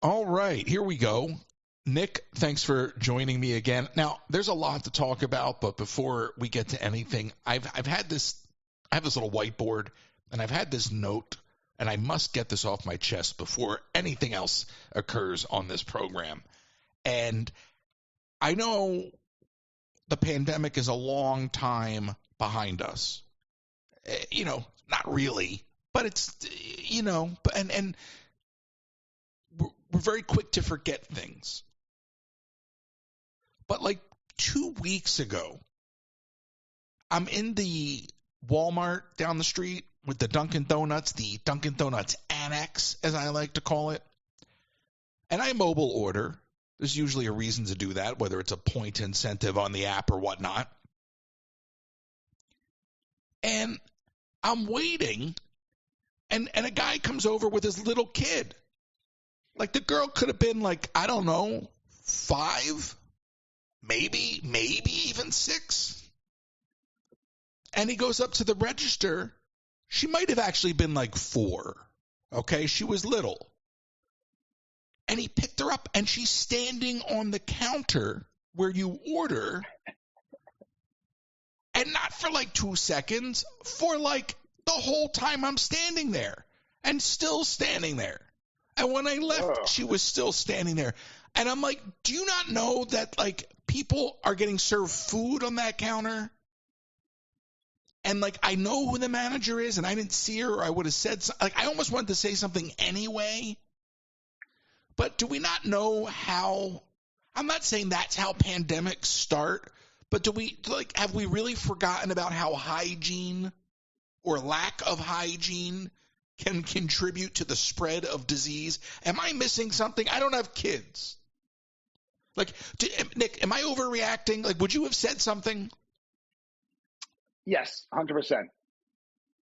All right, here we go. Nick, thanks for joining me again. Now, there's a lot to talk about, but before we get to anything, I have this little whiteboard, and I've had this note, and I must get this off my chest before anything else occurs on this program. And I know the pandemic is a long time behind us. Not really, but it's, and we're very quick to forget things. But like 2 weeks ago, I'm in the Walmart down the street with the Dunkin' Donuts Annex, as I like to call it. And I mobile order. There's usually a reason to do that, whether it's a point incentive on the app or whatnot. And I'm waiting, and a guy comes over with his little kid. Like, the girl could have been like, I don't know, 5, maybe even 6. And he goes up to the register. She might have actually been like 4. Okay, she was little. And he picked her up, and she's standing on the counter where you order. And not for like 2 seconds, for like the whole time I'm standing there. And still standing there. And when I left, she was still standing there. And I'm like, do you not know that like people are getting served food on that counter? And like, I know who the manager is, and I didn't see her, or I would have said something. Like, I almost wanted to say something anyway. But do we not know how? I'm not saying that's how pandemics start, but have we really forgotten about how hygiene or lack of hygiene can contribute to the spread of disease? Am I missing something? I don't have kids. Like, Nick, am I overreacting? Like, would you have said something? Yes, 100%.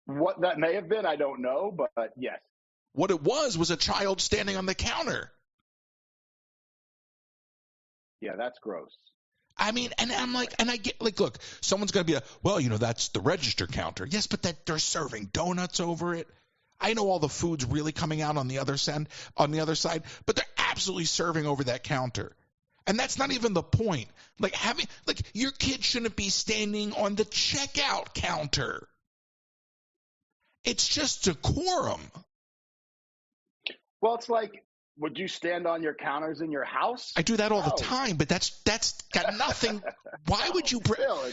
What that may have been, I don't know, but yes. What it was a child standing on the counter. Yeah, that's gross. I mean, and I'm like, and I get like, look, someone's going to be like, well, that's the register counter. Yes, but that they're serving donuts over it. I know all the food's really coming out on the other side, but they're absolutely serving over that counter. And that's not even the point. Like your kid shouldn't be standing on the checkout counter. It's just decorum. Well, it's like, would you stand on your counters in your house? I do that all the time, but that's got nothing. Why would you?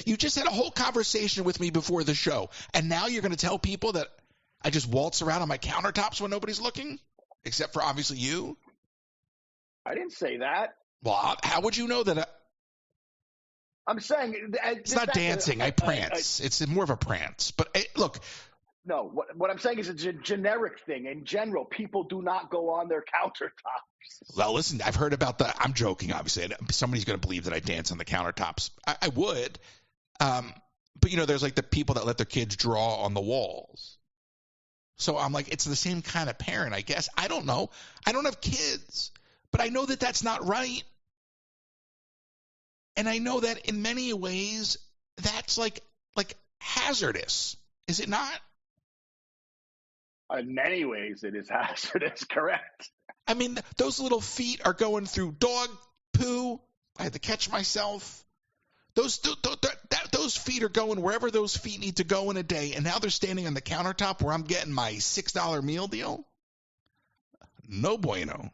You just had a whole conversation with me before the show, and now you're going to tell people that I just waltz around on my countertops when nobody's looking, except for obviously you? I didn't say that. Well, how would you know that? I'm saying it's not dancing. I prance. It's more of a prance. But look. No, what I'm saying is a generic thing. In general, people do not go on their countertops. Well, listen, I've heard about that. I'm joking, obviously. Somebody's going to believe that I dance on the countertops. I would. But, there's like the people that let their kids draw on the walls. So I'm like, it's the same kind of parent, I guess. I don't know. I don't have kids. But I know that that's not right. And I know that in many ways, that's like hazardous. Is it not? In many ways, it is hazardous, correct. I mean, those little feet are going through dog poo. I had to catch myself. Those feet are going wherever those feet need to go in a day, and now they're standing on the countertop where I'm getting my $6 meal deal? No bueno.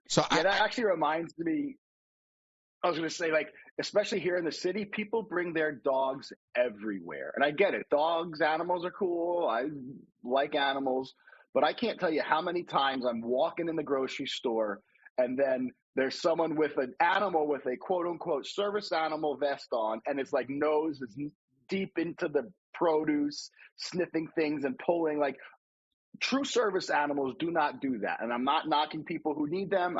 So that actually reminds me, I was going to say, like, especially here in the city, people bring their dogs everywhere. And I get it. Dogs, animals are cool. I like animals. But I can't tell you how many times I'm walking in the grocery store and then there's someone with an animal with a quote-unquote service animal vest on, and it's like nose is deep into the produce, sniffing things and pulling. Like, true service animals do not do that. And I'm not knocking people who need them.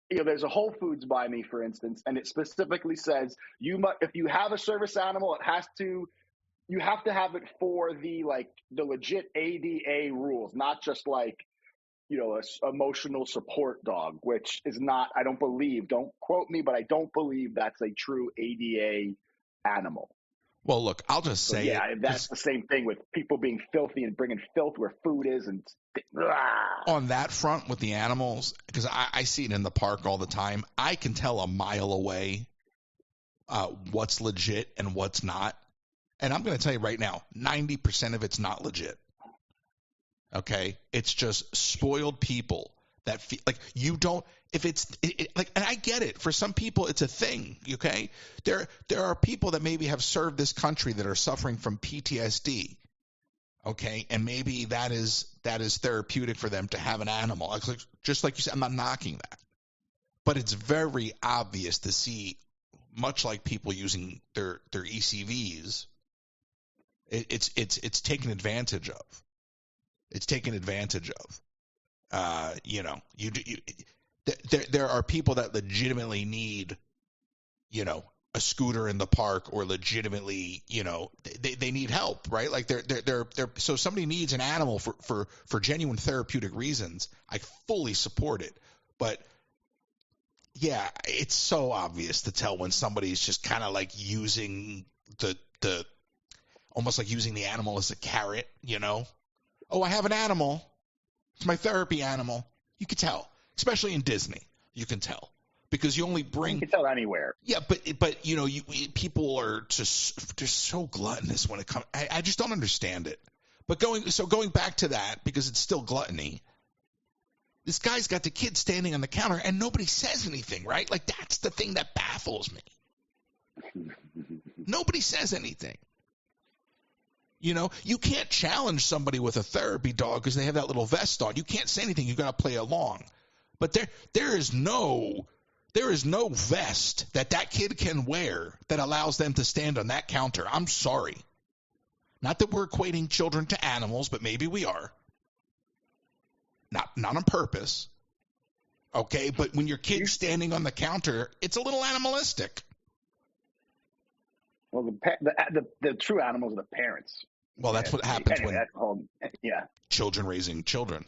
There's a Whole Foods by me, for instance, and it specifically says if you have a service animal, you have to have it for the legit ADA rules, not just like, a emotional support dog, which is not, I don't believe, don't quote me, but I don't believe that's a true ADA animal. Well, look, I'll just say that's the same thing with people being filthy and bringing filth where food is. And on that front with the animals, because I see it in the park all the time, I can tell a mile away what's legit and what's not. And I'm going to tell you right now, 90% of it's not legit. Okay? It's just spoiled people that feel like you don't. If it's like, and I get it. For some people, it's a thing. Okay, there are people that maybe have served this country that are suffering from PTSD. Okay, and maybe that is therapeutic for them to have an animal. Just like you said, I'm not knocking that, but it's very obvious to see, much like people using their ECVs, it's taken advantage of. It's taken advantage of. There are people that legitimately need, a scooter in the park, or legitimately, they need help, right? Like they're so somebody needs an animal for genuine therapeutic reasons. I fully support it, but yeah, it's so obvious to tell when somebody's just kind of like using the almost like using the animal as a carrot, Oh, I have an animal. It's my therapy animal. You could tell. Especially in Disney, you can tell, because you only bring. You can tell anywhere. Yeah, but people are just so gluttonous when it comes. I just don't understand it. But going back to that, because it's still gluttony. This guy's got the kid standing on the counter and nobody says anything, right? Like that's the thing that baffles me. Nobody says anything. You can't challenge somebody with a therapy dog because they have that little vest on. You can't say anything. You got to play along. But there is no vest that kid can wear that allows them to stand on that counter. I'm sorry. Not that we're equating children to animals, but maybe we are. Not on purpose. Okay, but when your kid's standing on the counter, it's a little animalistic. Well, the true animals are the parents. Well, that's what happens when children raising children.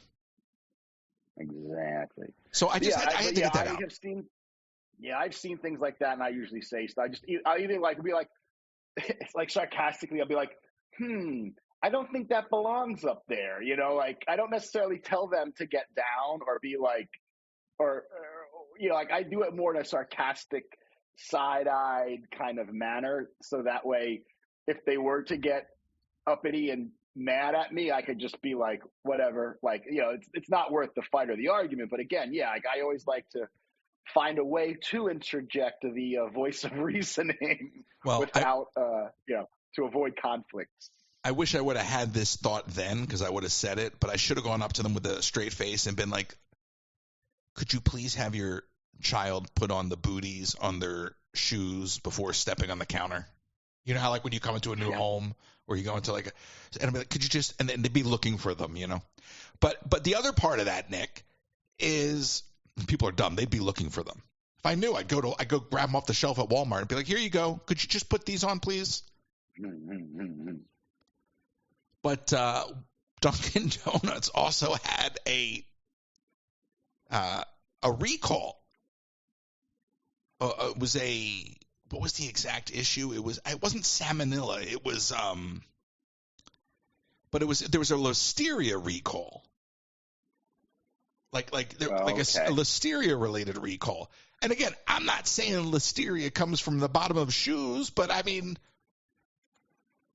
Exactly. So I had to get that out. I've seen things like that, and I usually say stuff. I even be like, it's like sarcastically, I'll be like, I don't think that belongs up there. Like I don't necessarily tell them to get down or be like, or like I do it more in a sarcastic, side-eyed kind of manner, so that way, if they were to get uppity and mad at me, I could just be like, whatever, like, it's not worth the fight or the argument. But again, like I always like to find a way to interject the voice of reasoning without, to avoid conflicts. I wish I would have had this thought then, because I would have said it, but I should have gone up to them with a straight face and been like, could you please have your child put on the booties on their shoes before stepping on the counter? You know how like when you come into a new home or you go into and I'd be like, could you just, and then they'd be looking for them, But the other part of that, Nick, is people are dumb. They'd be looking for them. If I knew, I'd go grab them off the shelf at Walmart and be like, here you go. Could you just put these on, please? But Dunkin' Donuts also had a recall. It was what was the exact issue? It wasn't salmonella. It was but there was a listeria recall. Like a listeria related recall. And again, I'm not saying listeria comes from the bottom of shoes, but I mean,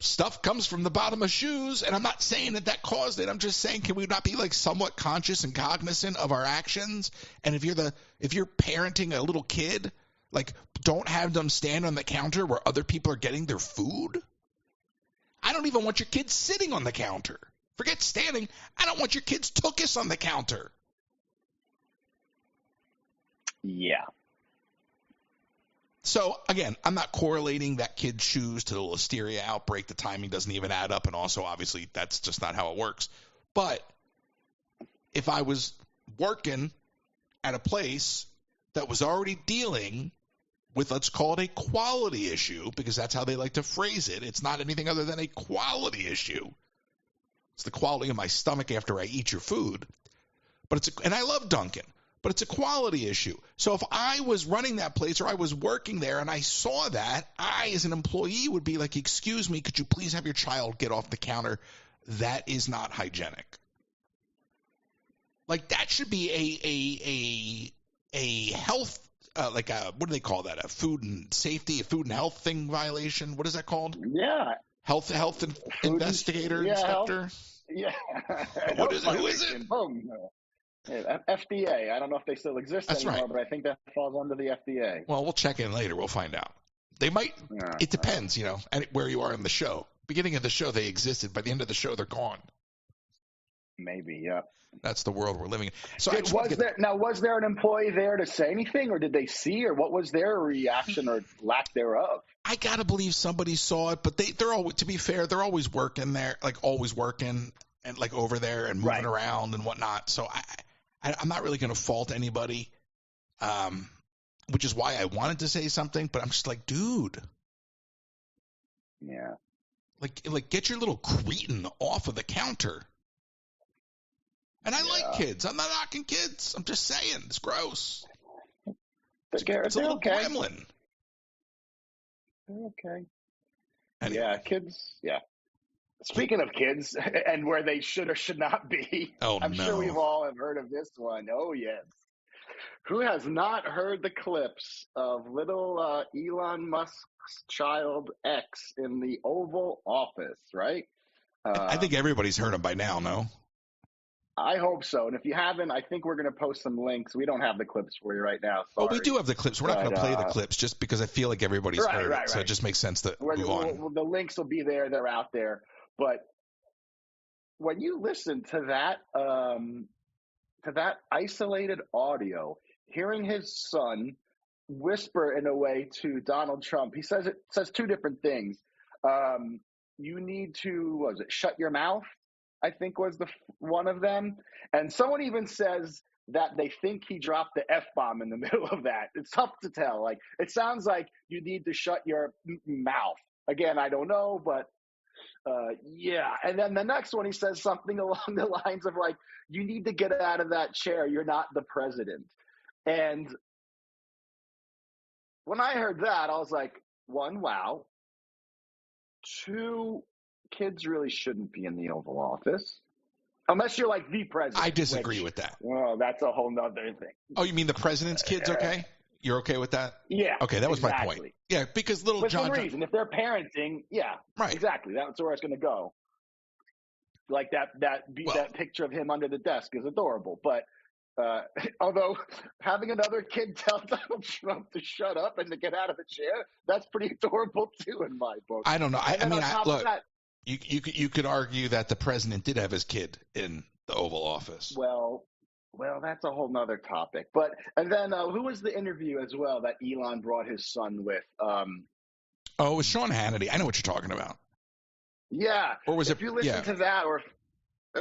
stuff comes from the bottom of shoes, and I'm not saying that caused it. I'm just saying, can we not be like somewhat conscious and cognizant of our actions? And if you're parenting a little kid, like, don't have them stand on the counter where other people are getting their food. I don't even want your kids sitting on the counter. Forget standing. I don't want your kids tuchus on the counter. Yeah. So, again, I'm not correlating that kid's shoes to the listeria outbreak. The timing doesn't even add up, and also, obviously, that's just not how it works. But if I was working at a place that was already dealing with, let's call it a quality issue, because that's how they like to phrase it. It's not anything other than a quality issue. It's the quality of my stomach after I eat your food. And I love Dunkin'. but it's a quality issue. So if I was running that place or I was working there and I saw that, I, as an employee, would be like, excuse me, could you please have your child get off the counter? That is not hygienic. Like, that should be a health, like a, what do they call that? A food and safety, a food and health thing violation. What is that called? Yeah. Health investigator, inspector. Health, yeah. What is it? Who is it? Boom. Yeah, FDA. I don't know if they still exist anymore, but I think that falls under the FDA. Well, we'll check in later. We'll find out. They might. It depends, and where you are in the show. Beginning of the show, they existed. By the end of the show, they're gone. Maybe, yeah. That's the world we're living in. So was there an employee there to say anything, or did they see, or what was their reaction or lack thereof? I gotta believe somebody saw it, but they're always, to be fair, they're always working there, like always working and like over there and moving around and whatnot. So I'm not really gonna fault anybody, which is why I wanted to say something, but I'm just like, dude. Yeah. Like get your little cretin off of the counter. And I like kids. I'm not knocking kids. I'm just saying. It's gross. It's a little gremlin. They're okay. Anyway. Yeah, kids. Yeah. Speaking of kids and where they should or should not be, I'm sure we've all have heard of this one. Oh, yes. Who has not heard the clips of little Elon Musk's child X in the Oval Office, right? I think everybody's heard them by now, no? I hope so. And if you haven't, I think we're going to post some links. We don't have the clips for you right now. Sorry. Well, we do have the clips. We're not going to play the clips just because I feel like everybody's heard it. So it just makes sense to move on. The links will be there. They're out there. But when you listen to that isolated audio, hearing his son whisper in a way to Donald Trump, he says two different things. You need to, shut your mouth? I think was one of them. And someone even says that they think he dropped the F-bomb in the middle of that. It's tough to tell. Like, it sounds like you need to shut your mouth. Again, I don't know, but yeah. And then the next one, he says something along the lines of like, you need to get out of that chair. You're not the president. And when I heard that, I was like, one, wow. Two, kids really shouldn't be in the Oval Office. Unless you're like the president. I disagree with that. Well, that's a whole nother thing. Oh, you mean the president's kids, okay? You're okay with that? Yeah. Okay, that was my point. Yeah, because little John... For some reason, if they're parenting, yeah. Right. Exactly. That's where it's going to go. Like that picture of him under the desk is adorable. But although having another kid tell Donald Trump to shut up and to get out of the chair, that's pretty adorable too in my book. I don't know. I mean, look... You could argue that the president did have his kid in the Oval Office. Well, that's a whole nother topic. But and then who was the interview as well that Elon brought his son with? It was Sean Hannity. I know what you're talking about. Yeah. Or was if you listen to that, or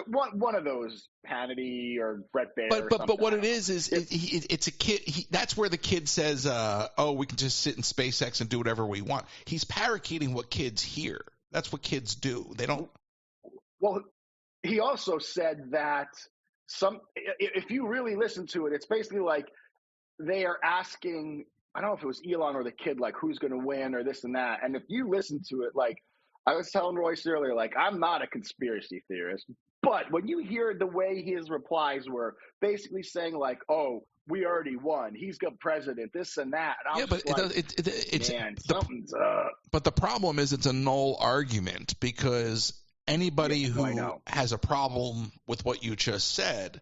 one of those, Hannity or Brett Baer. But what it is it's a kid. That's where the kid says, we can just sit in SpaceX and do whatever we want. He's parakeeting what kids hear. That's what kids do. They don't. Well, he also said that if you really listen to it, it's basically like they are asking, I don't know if it was Elon or the kid, like who's going to win or this and that. And if you listen to it, like I was telling Royce earlier, like I'm not a conspiracy theorist, but when you hear the way his replies were basically saying like, oh, we already won. He's the president, this and that. And something's up. But the problem is it's a null argument because anybody who has a problem with what you just said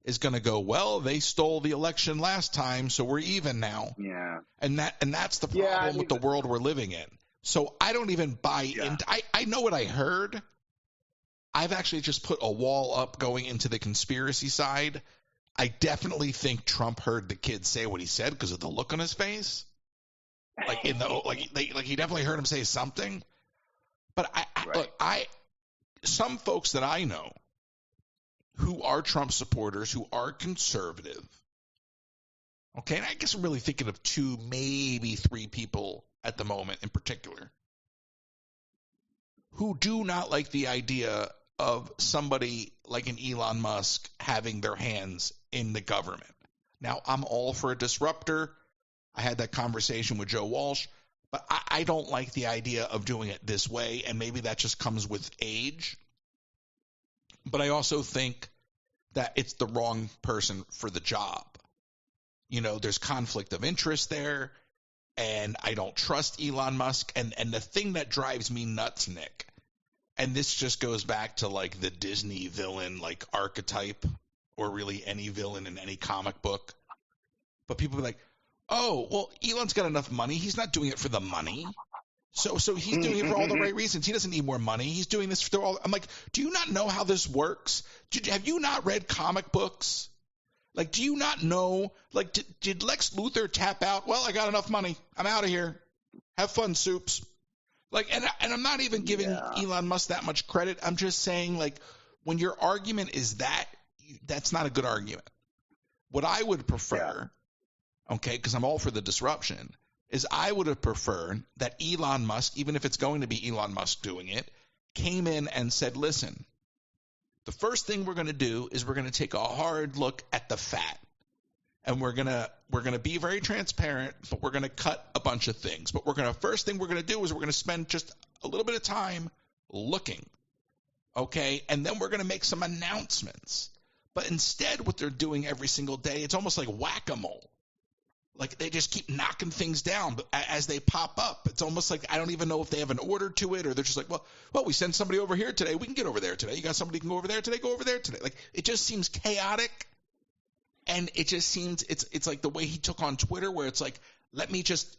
is going to go, well, they stole the election last time, so we're even now. Yeah. And that's the problem with the world we're living in. So I don't even buy into I know what I heard. I've actually just put a wall up going into the conspiracy side. I definitely think Trump heard the kid say what he said because of the look on his face. Like he definitely heard him say something. But some folks that I know who are Trump supporters, who are conservative. Okay, and I guess I'm really thinking of 2, maybe 3 people at the moment in particular who do not like the idea of somebody like an Elon Musk having their hands in the government. Now, I'm all for a disruptor. I had that conversation with Joe Walsh, but I don't like the idea of doing it this way, and maybe that just comes with age. But I also think that it's the wrong person for the job. You know, there's conflict of interest there, and I don't trust Elon Musk. And the thing that drives me nuts, Nick, and this just goes back to like the Disney villain like archetype, or really any villain in any comic book. But people be like, oh, well, Elon's got enough money. He's not doing it for the money. So he's doing it for all the right reasons. He doesn't need more money. He's doing this for all. I'm like, do you not know how this works? Have you not read comic books? Like, do you not know? Like, did Lex Luthor tap out? Well, I got enough money. I'm out of here. Have fun, soups. Like, and I'm not even giving Elon Musk that much credit. I'm just saying, like, when your argument is that's not a good argument. What I would prefer, okay, because I'm all for the disruption, is I would have preferred that Elon Musk, even if it's going to be Elon Musk doing it, came in and said, listen, the first thing we're going to do is we're going to take a hard look at the fat. And we're going to be very transparent, but we're going to cut a bunch of things. But first thing we're going to do is we're going to spend just a little bit of time looking. Okay? And then we're going to make some announcements. But instead, what they're doing every single day, it's almost like whack-a-mole. Like, they just keep knocking things down as they pop up. It's almost like I don't even know if they have an order to it, or they're just like, well, we sent somebody over here today. We can get over there today. You got somebody who can go over there today? Go over there today. Like, it just seems chaotic, and it just seems it's like the way he took on Twitter, where it's like, let me just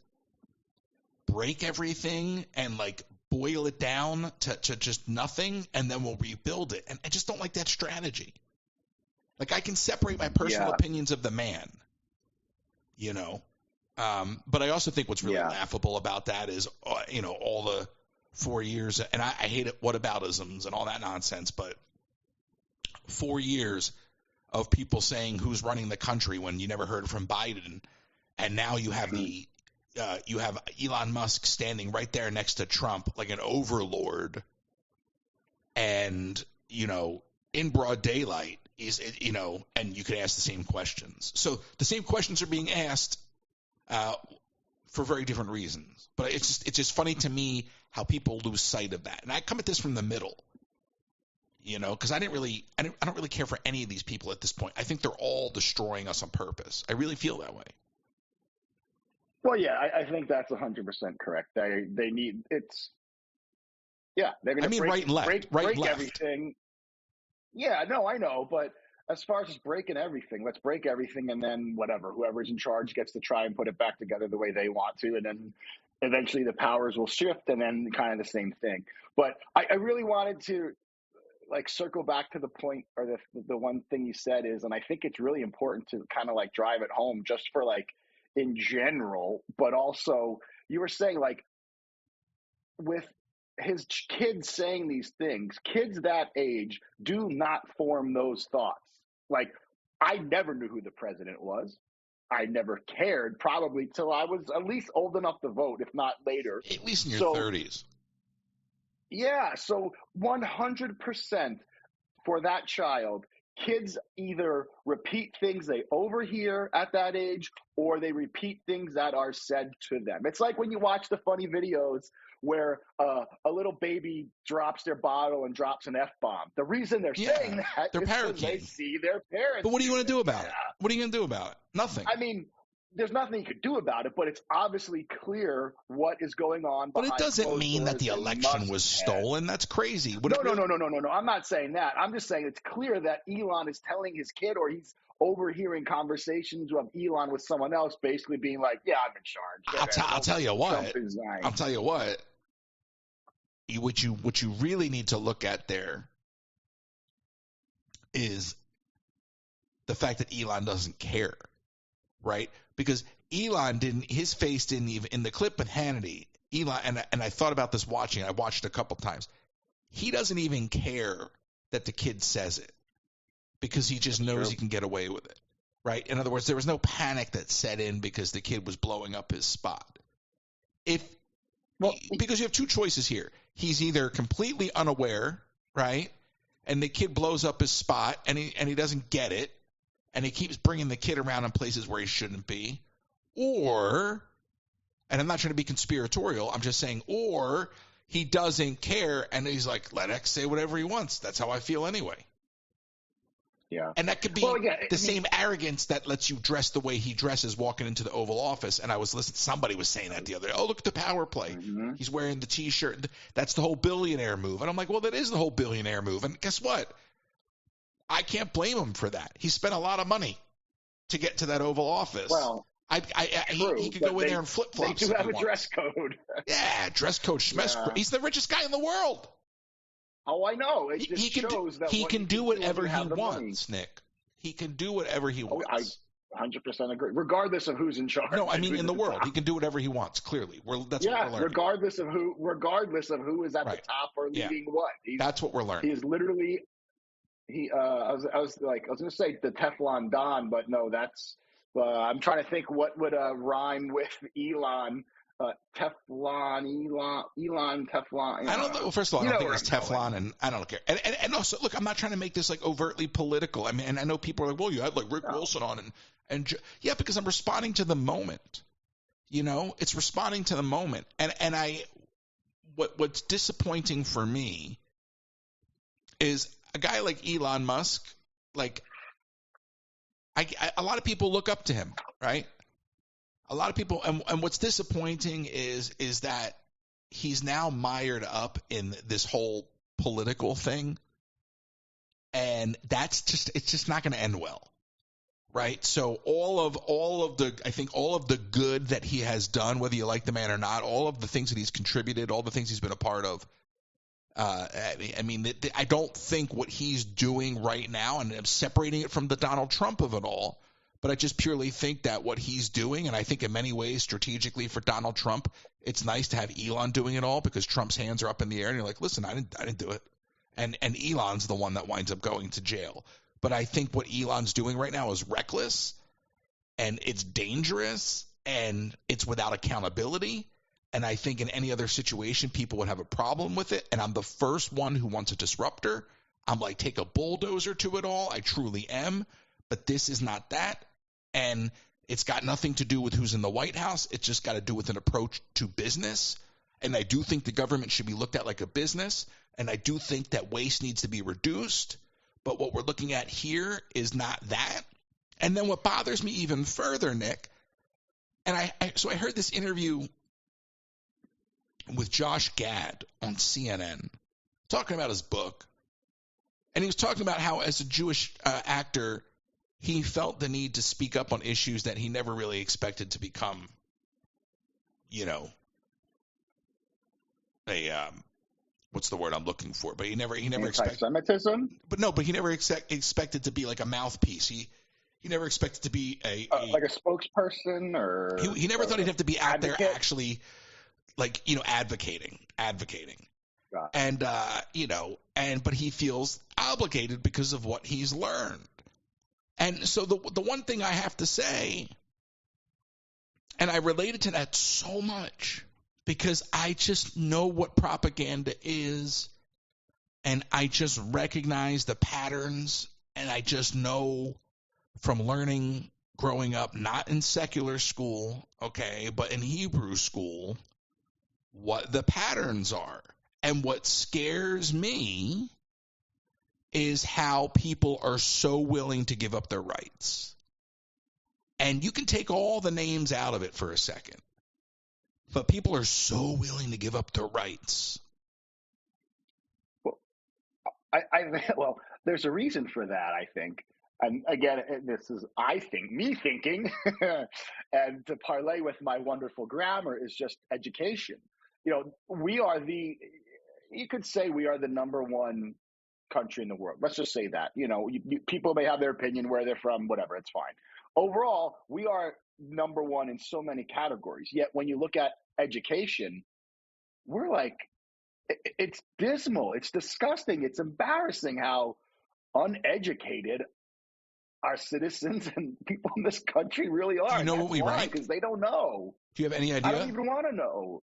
break everything and, like, boil it down to just nothing, and then we'll rebuild it. And I just don't like that strategy. Like, I can separate my personal opinions of the man. You know, but I also think what's really laughable about that is, you know, all the 4 years, and I hate it, whataboutisms and all that nonsense, but 4 years of people saying who's running the country when you never heard from Biden, and now you have you have Elon Musk standing right there next to Trump like an overlord, and, you know, in broad daylight. You know, and you could ask the same questions. So the same questions are being asked for very different reasons. But it's just funny to me how people lose sight of that. And I come at this from the middle, you know, because I don't really care for any of these people at this point. I think they're all destroying us on purpose. I really feel that way. Well, yeah, I think that's 100% correct. They need it's. Yeah, they're going to right and left, right and left. Everything. Yeah, no, I know, but as far as just breaking everything, let's break everything, and then whatever, whoever's in charge gets to try and put it back together the way they want to, and then eventually the powers will shift, and then kind of the same thing. But I really wanted to, like, circle back to the point, or the one thing you said is, and I think it's really important to kind of like drive it home just for like in general, but also you were saying like with his kids saying these things, kids that age do not form those thoughts. Like, I never knew who the president was. I never cared, probably till I was at least old enough to vote, if not later. At least in your 30s. Yeah, so 100% for that child, kids either repeat things they overhear at that age, or they repeat things that are said to them. It's like when you watch the funny videos where a little baby drops their bottle and drops an F-bomb. The reason they're saying that is because they see their parents. But what are you going to do about it? What are you going to do about it? Nothing. I mean, there's nothing you could do about it, but it's obviously clear what is going on. But it doesn't mean that the election was stolen. That's crazy. No. I'm not saying that. I'm just saying it's clear that Elon is telling his kid, or he's overhearing conversations of Elon with someone else, basically being like, "Yeah, I'm in charge." I'll tell you what. I'll tell you what. What you really need to look at there is the fact that Elon doesn't care, right? Because Elon his face didn't even, in the clip with Hannity, Elon, and I thought about this watching, I watched it a couple times. He doesn't even care that the kid says it because he just knows he can get away with it, right? In other words, there was no panic that set in because the kid was blowing up his spot. Because you have two choices here. He's either completely unaware, right, and the kid blows up his spot and he doesn't get it, and he keeps bringing the kid around in places where he shouldn't be, or, and I'm not trying to be conspiratorial, I'm just saying, or he doesn't care and he's like, let X say whatever he wants. That's how I feel anyway. Yeah. And that could be same arrogance that lets you dress the way he dresses walking into the Oval Office. And I was listening, somebody was saying that the other day. Oh, look at the power play. Mm-hmm. He's wearing the T-shirt. That's the whole billionaire move. And I'm like, well, that is the whole billionaire move. And guess what? I can't blame him for that. He spent a lot of money to get to that Oval Office. Well, he could go in there in flip-flops. They do have a dress code. Yeah, dress code schmess. Yeah. He's the richest guy in the world. Oh, I know. It just shows that he can do whatever he wants, Nick. He can do whatever he wants. I 100% agree, regardless of who's in charge. No, I mean in the world, he can do whatever he wants. Clearly, that's what we're learning. regardless of who is at the top or leading what. That's what we're learning. He's literally I was going to say the Teflon Don, but no, that's I'm trying to think what would rhyme with Elon. Teflon. I don't know. Well, first of all, I don't think it's Teflon, and I don't care. And also, look, I'm not trying to make this like overtly political. I mean, and I know people are like, well, you had like Rick Wilson on, and yeah, because I'm responding to the moment. You know, it's responding to the moment, and what's disappointing for me is a guy like Elon Musk. Like, a lot of people look up to him, right? A lot of people, and what's disappointing is that he's now mired up in this whole political thing, and it's just not going to end well, right? So all of the good that he has done, whether you like the man or not, all of the things that he's contributed, all the things he's been a part of. I mean, I don't think what he's doing right now, and I'm separating it from the Donald Trump of it all. But I just purely think that what he's doing, and I think in many ways strategically for Donald Trump, it's nice to have Elon doing it all because Trump's hands are up in the air, and you're like, listen, I didn't do it, and Elon's the one that winds up going to jail. But I think what Elon's doing right now is reckless, and it's dangerous, and it's without accountability. And I think in any other situation, people would have a problem with it. And I'm the first one who wants a disruptor. I'm like, take a bulldozer to it all. I truly am. But this is not that. And it's got nothing to do with who's in the White House. It's just got to do with an approach to business. And I do think the government should be looked at like a business. And I do think that waste needs to be reduced. But what we're looking at here is not that. And then what bothers me even further, Nick, and so I heard this interview with Josh Gad on CNN talking about his book. And he was talking about how as a Jewish actor, he felt the need to speak up on issues that he never really expected to become, what's the word I'm looking for? But he never expected anti-Semitism. But he never expected to be like a mouthpiece. He never expected to be like a spokesperson, or he never thought he'd have to be out there actually, like advocating. And but he feels obligated because of what he's learned. And so the one thing I have to say, and I related to that so much because I just know what propaganda is, and I just recognize the patterns, and I just know from learning growing up, not in secular school, okay, but in Hebrew school, what the patterns are. And what scares me is how people are so willing to give up their rights. And you can take all the names out of it for a second, but people are so willing to give up their rights. Well, well, there's a reason for that, I think. And again, this is, I think, me thinking, and to parlay with my wonderful grammar is just education. We are you could say we are the number one country in the world. Let's just say that. People may have their opinion where they're from, whatever, it's fine. Overall, we are number one in so many categories. Yet when you look at education, we're like, it's dismal. It's disgusting. It's embarrassing how uneducated our citizens and people in this country really are. Do you know what we rank? Because they don't know. Do you have any idea? I don't even want to know.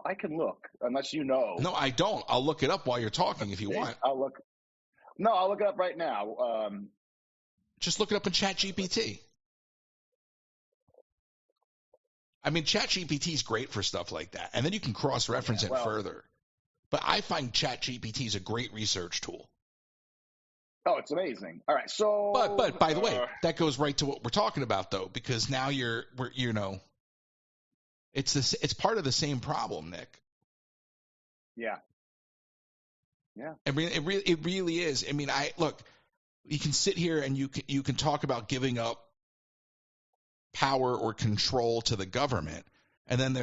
I can look, unless you know. No, I don't. I'll look it up while you're talking if you want. I'll look it up right now. Just look it up in ChatGPT. I mean, ChatGPT is great for stuff like that. And then you can cross-reference it further. But I find ChatGPT is a great research tool. Oh, it's amazing. All right, so... But by the way, that goes right to what we're talking about, though, because now it's part of the same problem, Nick. Yeah. Yeah. I mean, it really is. I mean, look, you can sit here and you can talk about giving up power or control to the government, and then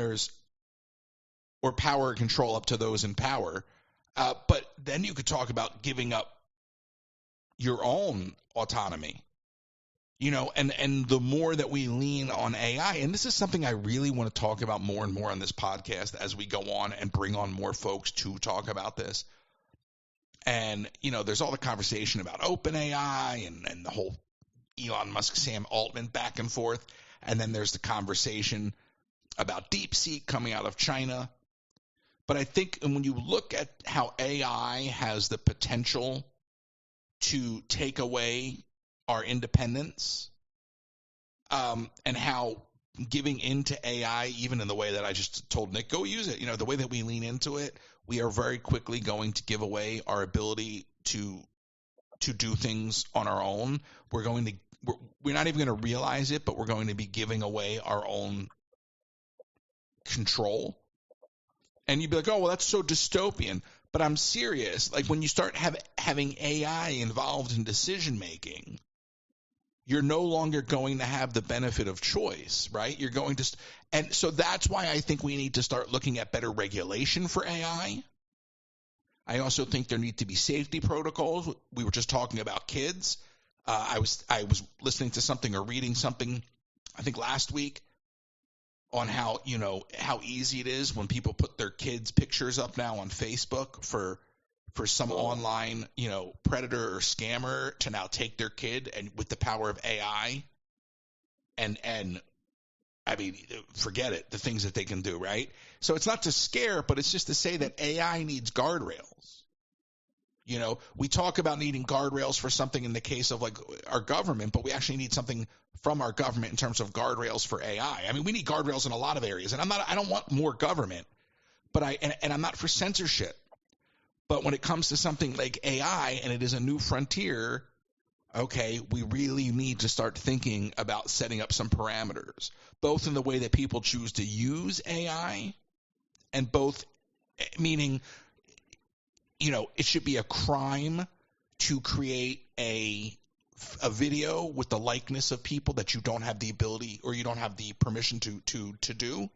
or power or control up to those in power. But then you could talk about giving up your own autonomy, and the more that we lean on AI, and this is something I really want to talk about more and more on this podcast as we go on and bring on more folks to talk about this. And, there's all the conversation about OpenAI and the whole Elon Musk, Sam Altman back and forth. And then there's the conversation about DeepSeek coming out of China. But I think when you look at how AI has the potential to take away our independence, and how giving into AI, even in the way that I just told Nick, go use it, the way that we lean into it, we are very quickly going to give away our ability to do things on our own. We're not even going to realize it, but we're going to be giving away our own control. And you'd be like, oh, well, that's so dystopian. But I'm serious. Like, when you start having AI involved in decision making, you're no longer going to have the benefit of choice, right? You're going to, and so that's why I think we need to start looking at better regulation for AI. I also think there need to be safety protocols. We were just talking about kids. I was listening to something or reading something, I think last week, on how easy it is when people put their kids' pictures up now on Facebook for some online, predator or scammer to now take their kid, and with the power of AI, and I mean, forget it, the things that they can do, right? So it's not to scare, but it's just to say that AI needs guardrails. We talk about needing guardrails for something in the case of like our government, but we actually need something from our government in terms of guardrails for AI. I mean, we need guardrails in a lot of areas, and I don't want more government, but I'm not for censorship. But when it comes to something like AI, and it is a new frontier, okay, we really need to start thinking about setting up some parameters, both in the way that people choose to use AI, and both meaning, it should be a crime to create a video with the likeness of people that you don't have the ability or you don't have the permission to do.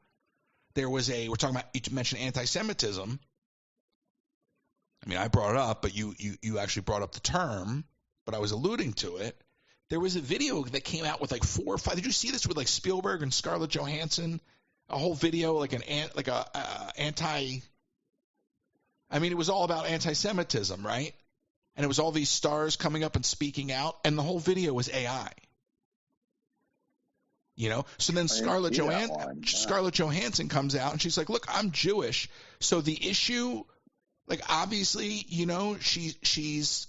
We're talking about, you mentioned anti-Semitism. I mean, I brought it up, but you actually brought up the term, but I was alluding to it. There was a video that came out with like 4 or 5. Did you see this with like Spielberg and Scarlett Johansson? A whole video like anti. I mean, it was all about anti-Semitism, right? And it was all these stars coming up and speaking out, and the whole video was AI. So then Scarlett Johansson comes out and she's like, "Look, I'm Jewish, so the issue." Like, obviously, she's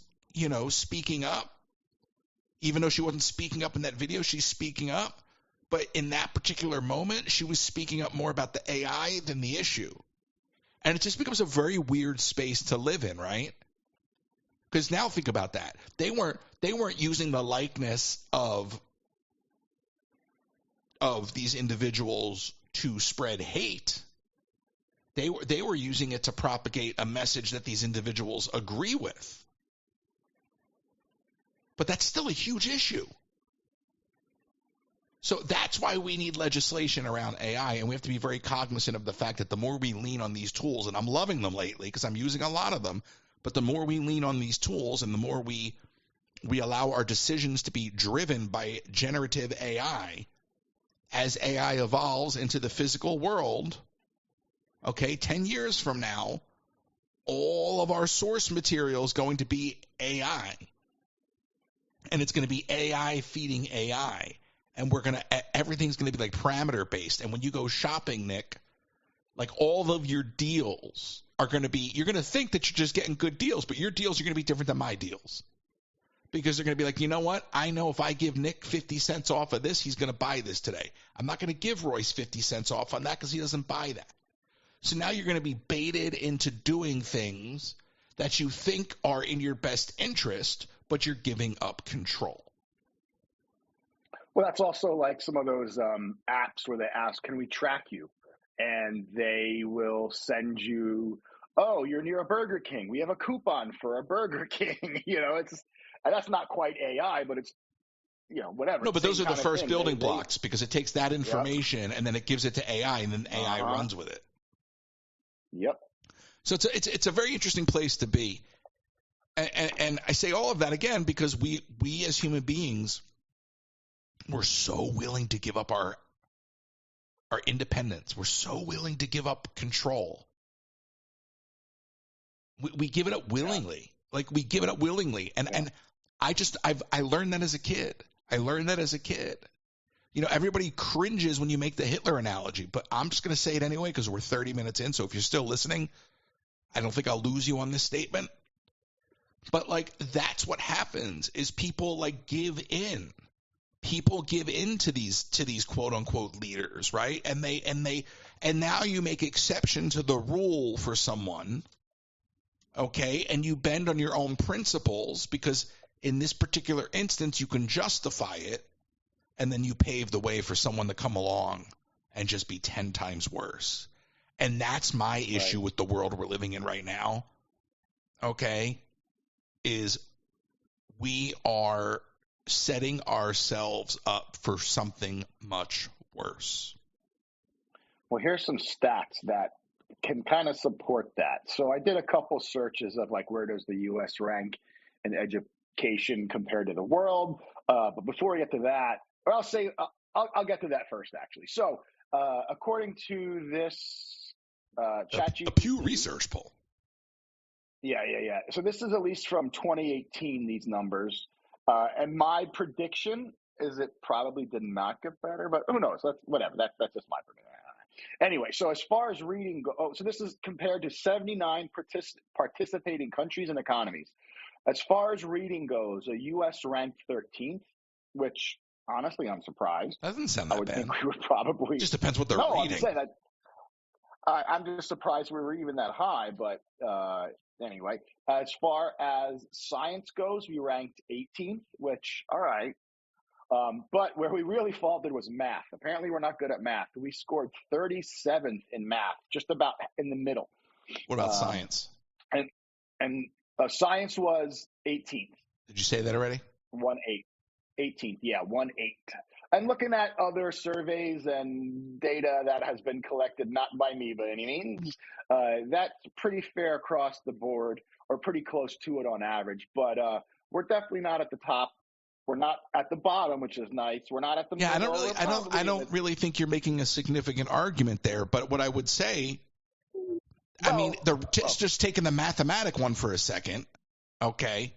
speaking up. Even though she wasn't speaking up in that video, she's speaking up. But in that particular moment, she was speaking up more about the AI than the issue. And it just becomes a very weird space to live in, right? Because now think about that. They weren't using the likeness of these individuals to spread hate. They were using it to propagate a message that these individuals agree with. But that's still a huge issue. So that's why we need legislation around AI, and we have to be very cognizant of the fact that the more we lean on these tools, and I'm loving them lately because I'm using a lot of them, but the more we lean on these tools and the more we allow our decisions to be driven by generative AI, as AI evolves into the physical world, okay, 10 years from now, all of our source material is going to be AI. And it's going to be AI feeding AI. And everything's going to be like parameter based. And when you go shopping, Nick, like all of your deals are going to be, you're going to think that you're just getting good deals, but your deals are going to be different than my deals. because they're going to be like, you know what? I know if I give Nick 50 cents off of this, he's going to buy this today. I'm not going to give Royce 50 cents off on that because he doesn't buy that. So now you're going to be baited into doing things that you think are in your best interest, but you're giving up control. Well, that's also like some of those apps where they ask, can we track you? And they will send you, oh, you're near a Burger King. We have a coupon for a Burger King. And that's not quite AI, but it's, whatever. No, but those are the first building blocks because it takes that information and then it gives it to AI and then AI runs with it. Yep. So it's a very interesting place to be. And I say all of that again because we as human beings, we're so willing to give up our independence. We're so willing to give up control. We give it up willingly. Like we give it up willingly. And I learned that as a kid. Everybody cringes when you make the Hitler analogy, but I'm just going to say it anyway because we're 30 minutes in. So if you're still listening, I don't think I'll lose you on this statement. But like that's what happens is people like give in. People give in to these quote unquote leaders, right? And now you make exception to the rule for someone, okay? And you bend on your own principles because in this particular instance you can justify it, and then you pave the way for someone to come along and just be 10 times worse. And that's my issue with the world we're living in right now, okay? Is we are setting ourselves up for something much worse. Well, here's some stats that can kind of support that. So I did a couple searches of like where does the U.S. rank in education compared to the world. But before I get to that, or I'll get to that first actually. So according to this ChatGPT, a Pew Research poll. Yeah. So this is at least from 2018, these numbers. And my prediction is it probably did not get better, but who knows? Whatever. That's just my prediction. Anyway, so as far as reading so this is compared to 79 participating countries and economies. As far as reading goes, the U.S. ranked 13th, which honestly I'm surprised. That doesn't sound that bad. I would think we would probably. Just depends what they're reading. I'm saying that. I'm just surprised we were even that high, but anyway, as far as science goes, we ranked 18th, which, all right. But where we really faltered was math. Apparently, we're not good at math. We scored 37th in math, just about in the middle. What about science? And science was 18th. Did you say that already? 1-8. 18th, yeah, 1-8. And looking at other surveys and data that has been collected, not by me by any means, that's pretty fair across the board, or pretty close to it on average. But we're definitely not at the top. We're not at the bottom, which is nice. We're not at the middle. I don't really think you're making a significant argument there. But what I would say, just taking the mathematic one for a second, okay?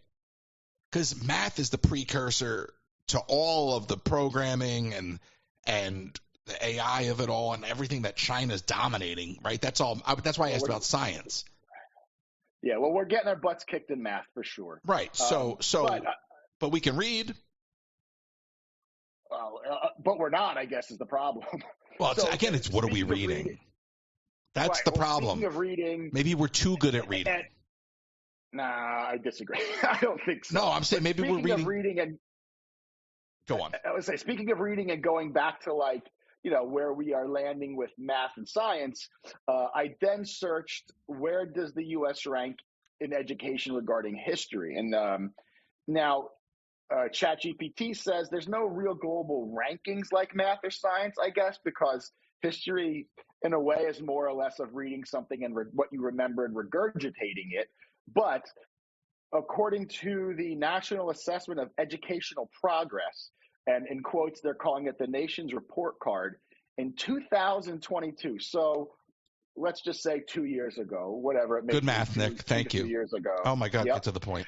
Because math is the precursor to all of the programming and the AI of it all and everything that China's dominating, right? That's all. That's why I asked about science. Yeah, well, we're getting our butts kicked in math for sure. Right. But we can read. Well, but we're not, I guess, is the problem. Well, again, it's what are we reading? That's the problem. Speaking of reading, maybe we're too good at reading. Nah, I disagree. I don't think so. No, I'm saying maybe we're reading. Go on. I would say, speaking of reading and going back to where we are landing with math and science, I then searched where does the U.S. rank in education regarding history. And now ChatGPT says there's no real global rankings like math or science, I guess, because history in a way is more or less of reading something and what you remember and regurgitating it. But according to the National Assessment of Educational Progress, and in quotes, they're calling it the nation's report card, in 2022, so let's just say 2 years ago, whatever it may be. Good math, Nick. Thank you. 2 years ago. Oh, my God, get to the point.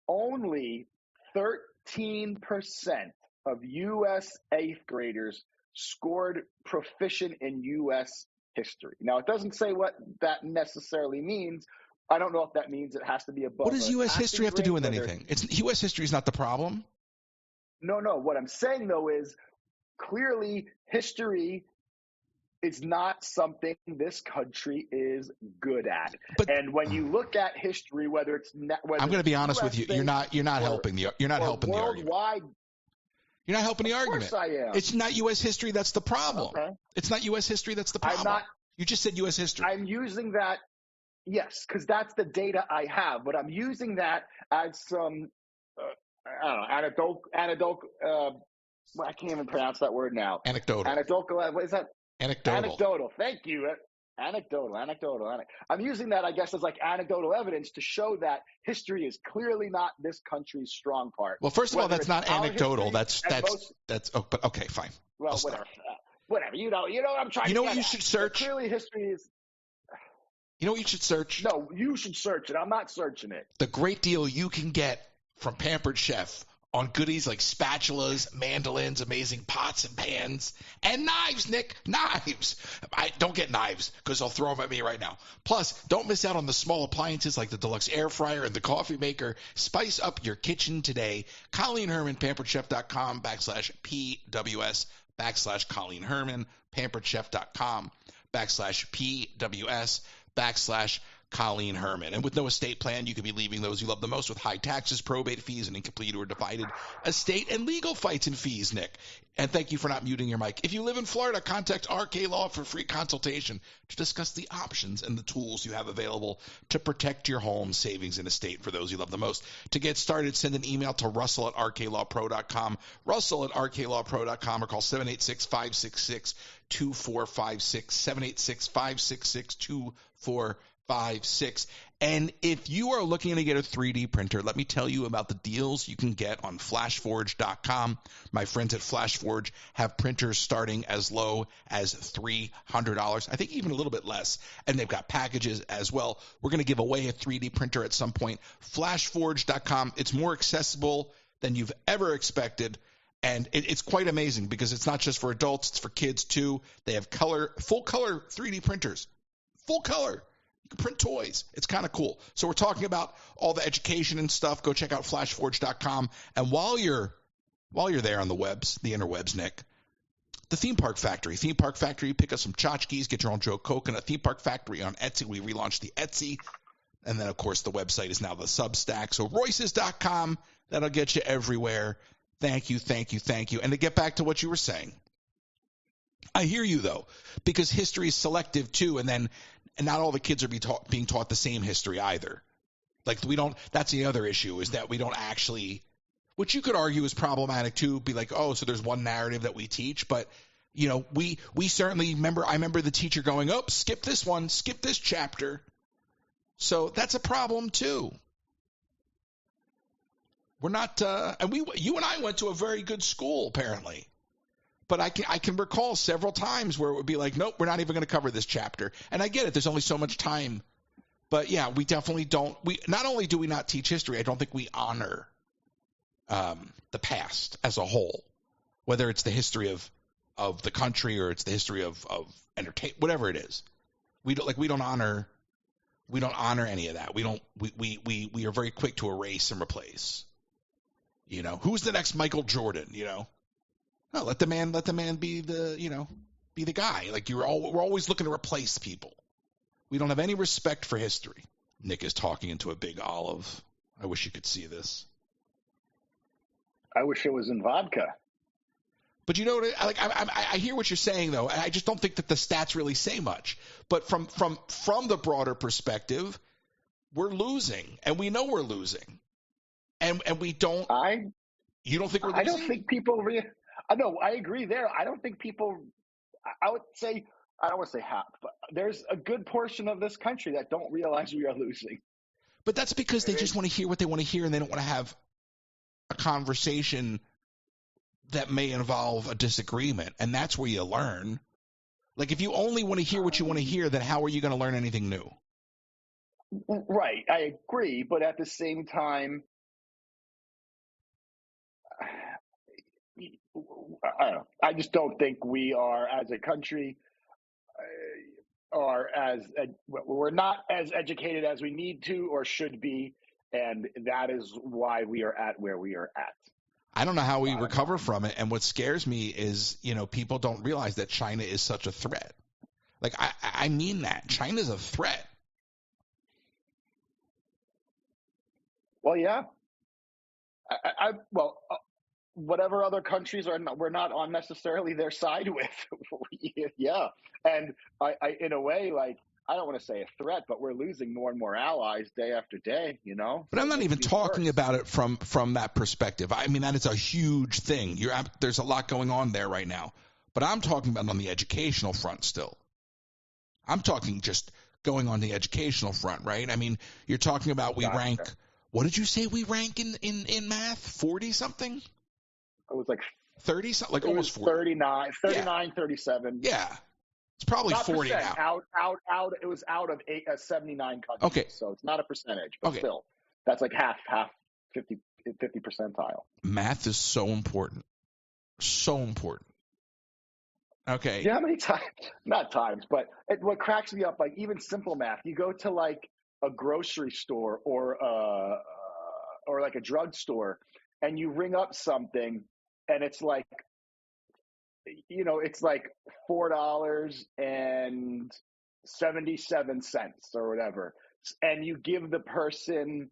Only 13% of U.S. eighth graders scored proficient in U.S. history. Now, it doesn't say what that necessarily means, I don't know if that means it has to be above. What does U.S. history have to do with whether, anything? U.S. history is not the problem. No. What I'm saying, though, is clearly history is not something this country is good at. And when you look at history, whether it's whether I'm going to be honest with you, you're not helping the argument. Worldwide, you're not helping the of argument. Course I am. It's not U.S. history that's the problem. Okay. It's not U.S. history that's the problem. You just said U.S. history. I'm using that, yes, because that's the data I have. But I'm using that as some, I don't know, anecdotal. I can't even pronounce that word now. Anecdotal. What is that? Anecdotal. Thank you. Anecdotal. I'm using that, I guess, as like anecdotal evidence to show that history is clearly not this country's strong part. Well, first of all, that's not anecdotal. But okay, fine. Well, whatever. You know what I'm trying to get. You know what you should search? Clearly, history is. You know what you should search? No, you should search it. I'm not searching it. The great deal you can get from Pampered Chef on goodies like spatulas, mandolins, amazing pots and pans, and knives, Nick. Knives. Don't get knives because they'll throw them at me right now. Plus, don't miss out on the small appliances like the deluxe air fryer and the coffee maker. Spice up your kitchen today. Colleen Herman, pamperedchef.com/PWS/Colleen Herman, pamperedchef.com/PWS/Colleen Herman. And with no estate plan, you could be leaving those you love the most with high taxes, probate fees, and incomplete or divided estate and legal fights and fees, Nick. And thank you for not muting your mic. If you live in Florida, contact RK Law for free consultation to discuss the options and the tools you have available to protect your home, savings, and estate for those you love the most. To get started, send an email to russell@rklawpro.com, russell@rklawpro.com, or call 786-566-2456, 786-566-2456. And if you are looking to get a 3D printer, let me tell you about the deals you can get on flashforge.com. My friends at Flashforge have printers starting as low as $300, I think even a little bit less, and they've got packages as well. We're going to give away a 3D printer at some point. Flashforge.com, it's more accessible than you've ever expected. And it's quite amazing because it's not just for adults, it's for kids too. They have full color 3D printers. Full color. You can print toys. It's kind of cool. So we're talking about all the education and stuff. Go check out flashforge.com. And while you're there on the interwebs, Nick, the Theme Park Factory. Theme Park Factory, pick up some tchotchkes, get your own Joe Coconut. Theme Park Factory on Etsy. We relaunched the Etsy. And then, of course, the website is now the Substack. So Royces.com, that'll get you everywhere. Thank you. And to get back to what you were saying, I hear you, though, because history is selective, too, and not all the kids are being taught the same history either. Like, that's the other issue, is that we don't actually, which you could argue is problematic, too, be like, oh, so there's one narrative that we teach, but, we certainly I remember the teacher going, oh, skip this one, skip this chapter. So that's a problem, too. We're not, you and I went to a very good school, apparently. But I can recall several times where it would be like, nope, we're not even going to cover this chapter. And I get it. There's only so much time. But, yeah, we definitely don't. Not only do we not teach history, I don't think we honor the past as a whole, whether it's the history of the country or it's the history of entertainment, whatever it is. We don't honor any of that. We are very quick to erase and replace. Who's the next Michael Jordan, No, let the man be the guy. Like we're always looking to replace people. We don't have any respect for history. Nick is talking into a big olive. I wish you could see this. I wish it was in vodka. But I hear what you're saying though. I just don't think that the stats really say much. But from the broader perspective, we're losing, and we know we're losing, and we don't. You don't think we're losing? I don't think people. No, I agree there. I don't think people, I would say, I don't want to say half, but there's a good portion of this country that don't realize we are losing. But that's because they just want to hear what they want to hear, and they don't want to have a conversation that may involve a disagreement, and that's where you learn. Like, if you only want to hear what you want to hear, then how are you going to learn anything new? Right, I agree, but at the same time, I don't know. I just don't think we are, as a country, we're not as educated as we need to or should be, and that is why we are at where we are at. I don't know how we recover from it. And what scares me is, people don't realize that China is such a threat. Like, I mean that. China's a threat. Well, yeah. Whatever other countries we're not on necessarily their side with. Yeah. And I, in a way, like, I don't want to say a threat, but we're losing more and more allies day after day, But I'm not even talking about it from that perspective. I mean, that is a huge thing. There's a lot going on there right now. But I'm talking about on the educational front still. I'm talking just going on the educational front, right? I mean, you're talking about we rank, what did you say we rank in math? 40-something? It was like 30-something, like almost 40. 39, 37. Yeah. It's probably not 40 percent, now. Out. It was out of 79 countries. Okay. So it's not a percentage, but still, that's like half 50 percentile. Math is so important. So important. Okay. Yeah, how many times? Not times, but what cracks me up, like even simple math, you go to like a grocery store or like a drugstore and you ring up something and it's like, it's like $4.77 or whatever. And you give the person,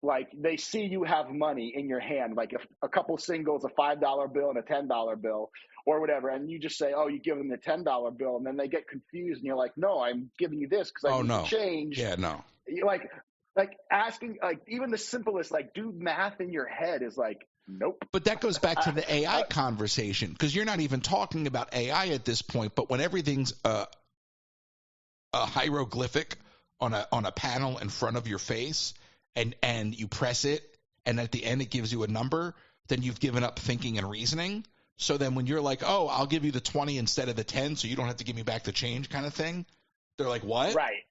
like, they see you have money in your hand, like a couple singles, a $5 bill and a $10 bill or whatever. And you just say, oh, you give them the $10 bill. And then they get confused and you're like, no, I'm giving you this because I need to change. Yeah, no. You're like asking, like, even the simplest, like, do math in your head is like, nope. But that goes back to the AI conversation, because you're not even talking about AI at this point. But when everything's a hieroglyphic on a panel in front of your face, and you press it, and at the end it gives you a number, then you've given up thinking and reasoning. So then when you're like, oh, I'll give you the 20 instead of the 10, so you don't have to give me back the change, kind of thing, they're like, what? Right.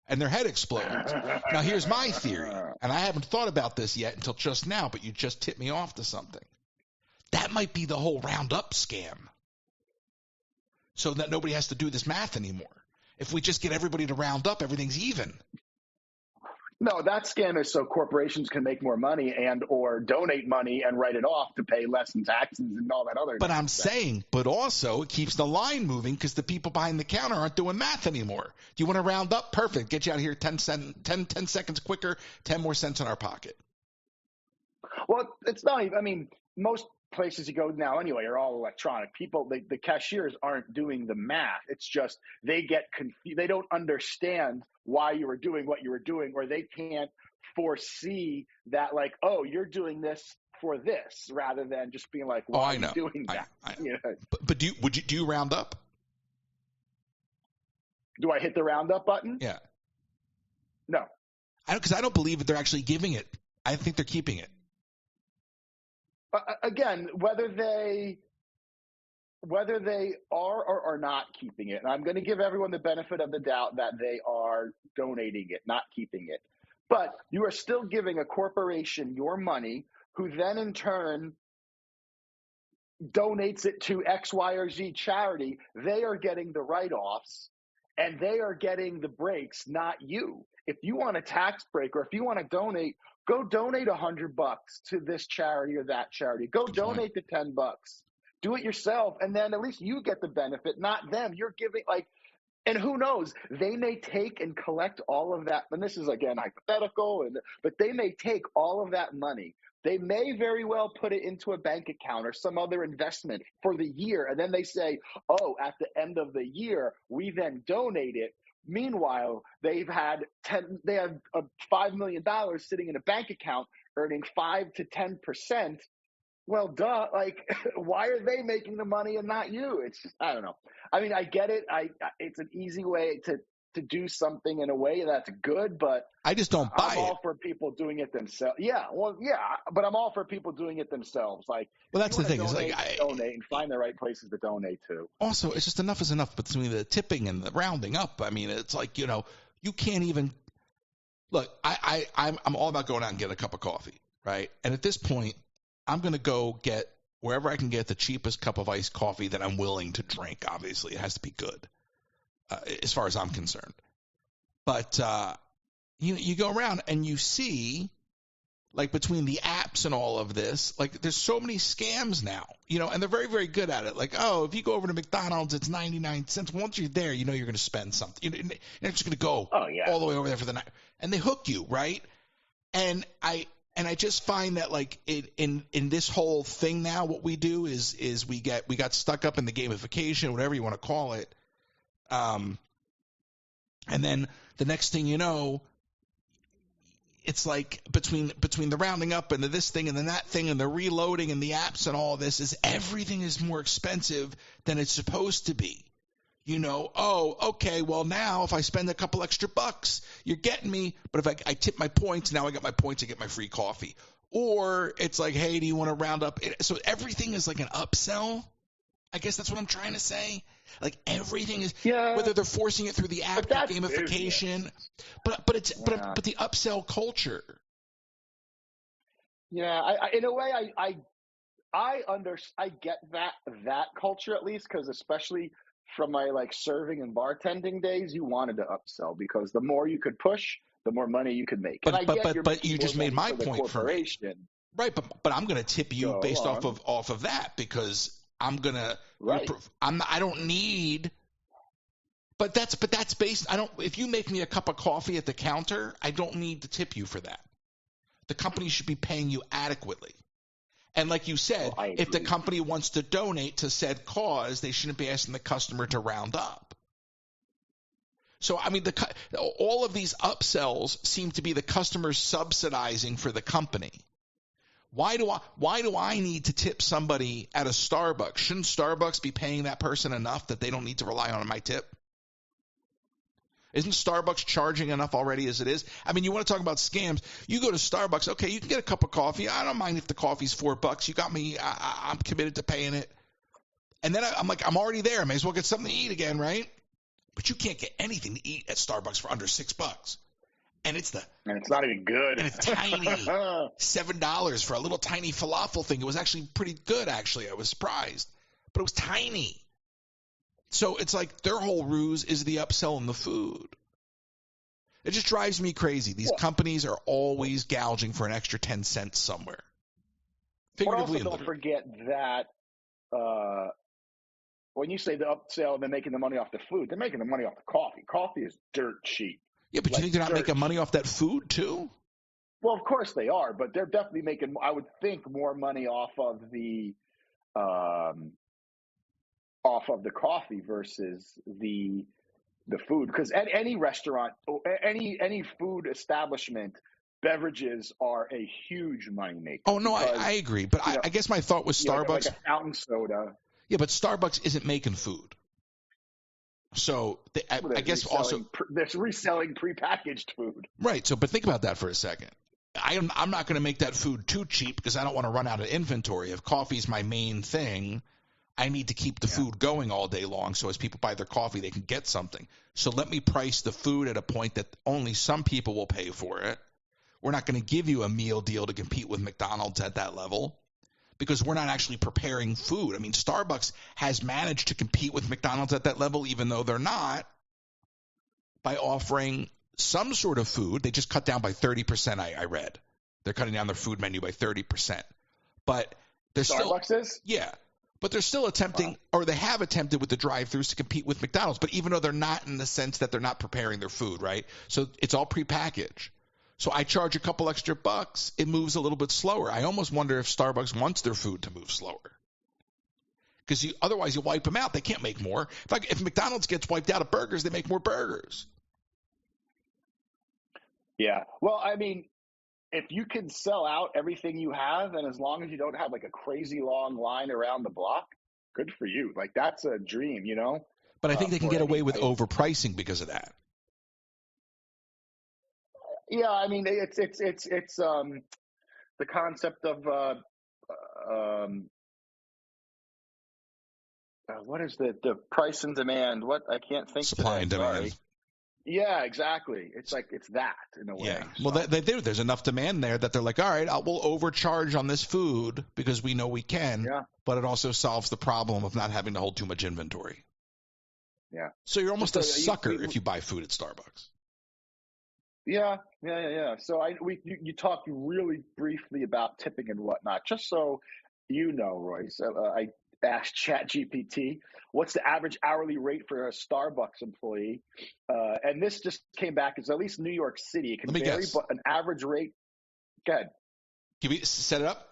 And their head explodes. Now, here's my theory, and I haven't thought about this yet until just now, but you just tipped me off to something. That might be the whole Roundup scam, so that nobody has to do this math anymore. If we just get everybody to round up, everything's even. No, that scam is so corporations can make more money and or donate money and write it off to pay less in taxes and all that other. But I'm saying, but also it keeps the line moving because the people behind the counter aren't doing math anymore. Do you want to round up? Perfect. Get you out of here 10 seconds quicker, 10 more cents in our pocket. Well, it's not even, I mean, most places you go now anyway are all electronic. People, the cashiers aren't doing the math. It's just they get confused. They don't understand why you were doing what you were doing, or they can't foresee that, like, oh, you're doing this for this, rather than just being like, why are you doing that? I know. But do you round up? Do I hit the round up button? Yeah. No. Because I don't believe that they're actually giving it. I think they're keeping it. Again, whether they are or are not keeping it, and I'm going to give everyone the benefit of the doubt that they are donating it, not keeping it. But you are still giving a corporation your money, who then in turn donates it to X, Y, or Z charity. They are getting the write-offs, and they are getting the breaks, not you. If you want a tax break, or if you want to donate, go donate $100 to this charity or that charity. Go donate the $10. Do it yourself, and then at least you get the benefit, not them. You're giving, like, and who knows? They may take and collect all of that. And this is, again, hypothetical, but they may take all of that money. They may very well put it into a bank account or some other investment for the year, and then they say, oh, at the end of the year, we then donate it. Meanwhile, they have $5 million sitting in a bank account earning 5 to 10%. Well, duh. Like, why are they making the money and not you? It's just, I don't know. I mean, I get it. It's an easy way to do something in a way that's good, but I just don't buy it. I'm all for people doing it themselves. Yeah, well, yeah, but I'm all for people doing it themselves. Like, well, that's the thing. Donate, donate and find the right places to donate to. Also, it's just enough is enough between the tipping and the rounding up. I mean, it's like, you can't even look. I'm all about going out and getting a cup of coffee, right? And at this point, I'm going to go get wherever I can get the cheapest cup of iced coffee that I'm willing to drink. Obviously, it has to be good. as far as I'm concerned. But you go around and you see, like, between the apps and all of this, like, there's so many scams now, and they're very, very good at it. Like, oh, if you go over to McDonald's, it's 99 cents. Once you're there, you're going to spend something. You're just going to go all the way over there for the night. And they hook you, right? And I just find that, like, in this whole thing now, what we do is we got stuck up in the gamification, whatever you want to call it. And then the next thing you know, it's like between the rounding up and the this thing and then that thing and the reloading and the apps and all this is everything is more expensive than it's supposed to be. Oh, okay, well, now if I spend a couple extra bucks, you're getting me. But if I tip my points, now I got my points, I get my free coffee. Or it's like, hey, do you want to round up? So everything is like an upsell. I guess that's what I'm trying to say. Like, everything is, whether they're forcing it through the app or gamification, but the upsell culture. Yeah, in a way, I get that culture, at least, because especially from my, like, serving and bartending days, you wanted to upsell because the more you could push, the more money you could make. But you just made my point for me. Right, but I'm going to tip you based off of that because I'm going to I don't need. But that's based. If you make me a cup of coffee at the counter, I don't need to tip you for that. The company should be paying you adequately. And like you said, if the company wants to donate to said cause, they shouldn't be asking the customer to round up. So, I mean, all of these upsells seem to be the customers subsidizing for the company. Why do I need to tip somebody at a Starbucks? Shouldn't Starbucks be paying that person enough that they don't need to rely on my tip? Isn't Starbucks charging enough already as it is? I mean, you want to talk about scams. You go to Starbucks, okay, you can get a cup of coffee. I don't mind if the coffee's $4. You got me. I'm committed to paying it. And then I'm like, I'm already there. I may as well get something to eat again, right? But you can't get anything to eat at Starbucks for under $6. And it's not even good. And it's tiny. $7 for a little tiny falafel thing. It was actually pretty good, actually. I was surprised. But it was tiny. So it's like their whole ruse is the upsell in the food. It just drives me crazy. These companies are always gouging for an extra 10 cents somewhere. Figuratively, but also don't forget that when you say the upsell, they're making the money off the food. They're making the money off the coffee. Coffee is dirt cheap. Yeah, but you think they're not making money off that food too? Well, of course they are, but they're definitely making, I would think, more money off of the coffee versus the food. Because any restaurant, any food establishment, beverages are a huge money maker. Oh no, I agree, but I guess my thought was Starbucks, like a fountain soda. Yeah, but Starbucks isn't making food. So I guess also they're reselling prepackaged food. Right. So, but think about that for a second. I'm not going to make that food too cheap because I don't want to run out of inventory. If coffee's my main thing, I need to keep the food going all day long. So as people buy their coffee, they can get something. So let me price the food at a point that only some people will pay for it. We're not going to give you a meal deal to compete with McDonald's at that level, because we're not actually preparing food. I mean, Starbucks has managed to compete with McDonald's at that level, even though they're not, by offering some sort of food. They just cut down by 30%, I read. They're cutting down their food menu by 30%. But they're Starbucks is? Yeah. But they're still attempting, or they have attempted with the drive-thrus to compete with McDonald's. But even though they're not, in the sense that they're not preparing their food, right? So it's all prepackaged. So I charge a couple extra bucks, it moves a little bit slower. I almost wonder if Starbucks wants their food to move slower. Because otherwise you wipe them out. They can't make more. If McDonald's gets wiped out of burgers, they make more burgers. Yeah. Well, I mean, if you can sell out everything you have, and as long as you don't have like a crazy long line around the block, good for you. Like, that's a dream, you know? But I think they can get away with overpricing because of that. Yeah, I mean, it's the concept of what is the price and demand? What I can't think. Supply and demand. Sorry. Yeah, exactly. It's like it's that in a way. Yeah. Well, they do. There's enough demand there that they're like, all right, we'll overcharge on this food because we know we can. Yeah. But it also solves the problem of not having to hold too much inventory. Yeah. So you're almost a sucker if you buy food at Starbucks. Yeah. So you talked really briefly about tipping and whatnot. Just so you know, Royce, I asked ChatGPT, what's the average hourly rate for a Starbucks employee? And this just came back as at least New York City. It can vary, but an average rate. Go ahead. Set it up.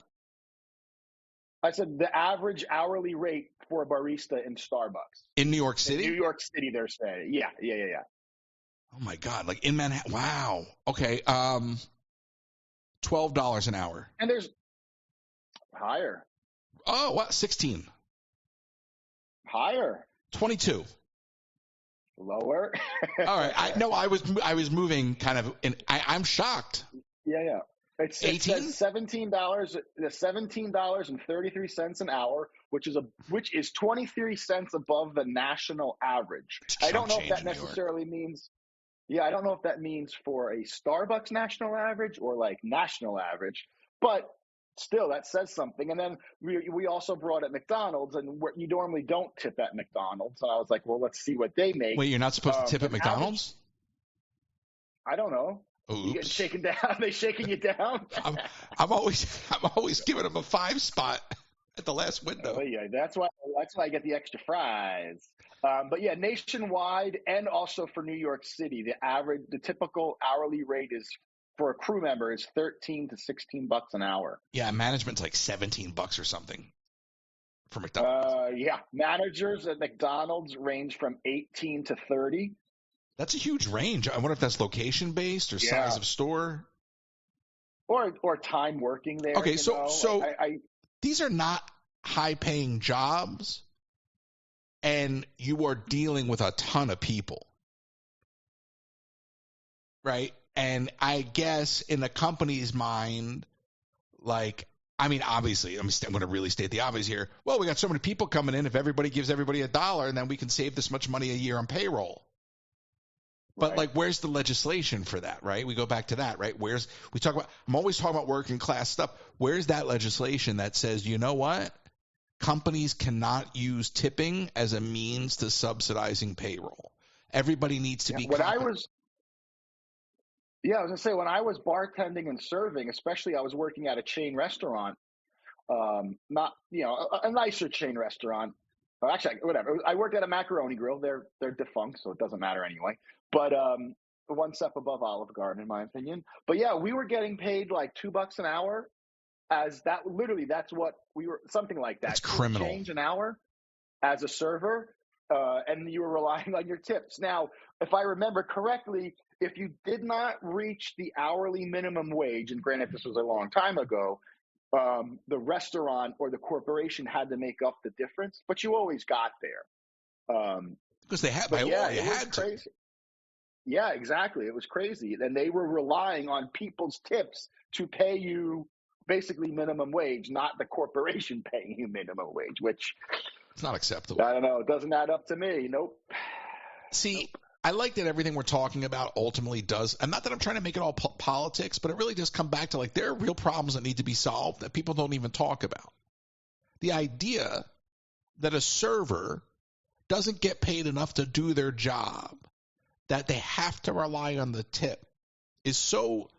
I said the average hourly rate for a barista in Starbucks. In New York City? In New York City, they're saying. Yeah. Oh, my God. Like in Manhattan. Wow. Okay. $12 an hour. And there's higher. Oh, what? 16. Higher. 22. Lower. All right. I was moving kind of I'm shocked. Yeah. It says $17. $17.33 an hour, which is 23 cents above the national average. I don't know if that necessarily means. Yeah, I don't know if that means for a Starbucks national average or like national average, but still that says something. And then we also brought at McDonald's, and you normally don't tip at McDonald's. And I was like, well, let's see what they make. Wait, you're not supposed to tip at McDonald's? I don't know. Oops. You getting shaken down? Are they shaking you down? I'm always giving them a 5 spot at the last window. Oh, yeah, that's why I get the extra fries. But yeah, nationwide and also for New York City, the typical hourly rate is for a crew member is $13 to $16 an hour. Yeah, management's like $17 or something for McDonald's. Yeah, managers at McDonald's range from 18 to 30. That's a huge range. I wonder if that's location based or size of store, or time working there. Okay, so these are not high paying jobs, and you are dealing with a ton of people, right? And I guess in the company's mind, obviously, I'm going to really state the obvious here. Well, we got so many people coming in. If everybody gives everybody $1, and then we can save this much money a year on payroll. But where's the legislation for that, right? We go back to that, right? I'm always talking about working class stuff. Where's that legislation that says, you know what? Companies cannot use tipping as a means to subsidizing payroll. Everybody needs to be. I was going to say, when I was bartending and serving, especially I was working at a chain restaurant, not, a nicer chain restaurant. Actually, whatever. I worked at a macaroni grill. They're defunct, so it doesn't matter anyway. But one step above Olive Garden, in my opinion. But yeah, we were getting paid like $2 an hour. That's what we were, something like that. That's criminal. Change an hour as a server, and you were relying on your tips. Now, if I remember correctly, if you did not reach the hourly minimum wage, and granted this was a long time ago, the restaurant or the corporation had to make up the difference, but you always got there. Because they had, by law, you had to. Crazy. Yeah, exactly. It was crazy. And they were relying on people's tips to pay you basically minimum wage, not the corporation paying you minimum wage, which it's not acceptable. I don't know. It doesn't add up to me. Nope. See, I like that everything we're talking about ultimately does, and not that I'm trying to make it all politics, but it really does come back to there are real problems that need to be solved that people don't even talk about. The idea that a server doesn't get paid enough to do their job, that they have to rely on the tip, is so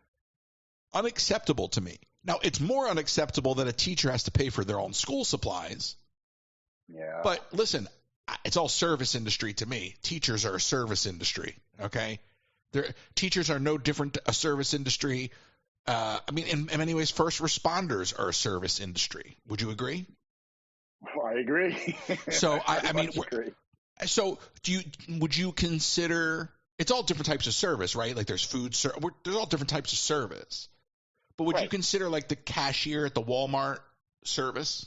unacceptable to me. Now, it's more unacceptable that a teacher has to pay for their own school supplies. Yeah. But listen, it's all service industry to me. Teachers are a service industry, okay? Teachers are no different a service industry. In many ways, first responders are a service industry. Would you agree? I agree. So, so would you consider, it's all different types of service, right? Like there's food, there's all different types of service. But would you consider the cashier at the Walmart service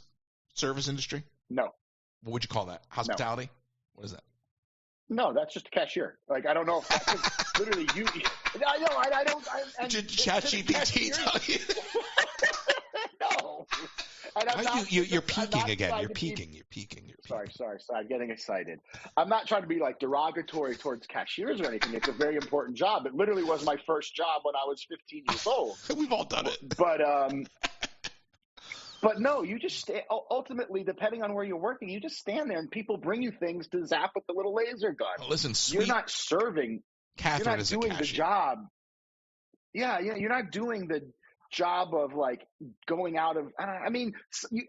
industry? No. What would you call that? Hospitality? No. What is that? No, that's just a cashier. I don't know if that's literally you. I don't. Did ChatGPT tell you? No. You're peeking again. You're peeking. Sorry. I'm getting excited. I'm not trying to be derogatory towards cashiers or anything. It's a very important job. It literally was my first job when I was 15 years old. We've all done it. But But no, you just ultimately, depending on where you're working, you just stand there and people bring you things to zap with the little laser gun. Oh, listen, You're not serving. Catherine you're not is doing a the cashier. job. Yeah, you're not doing the job of like going out of. I mean,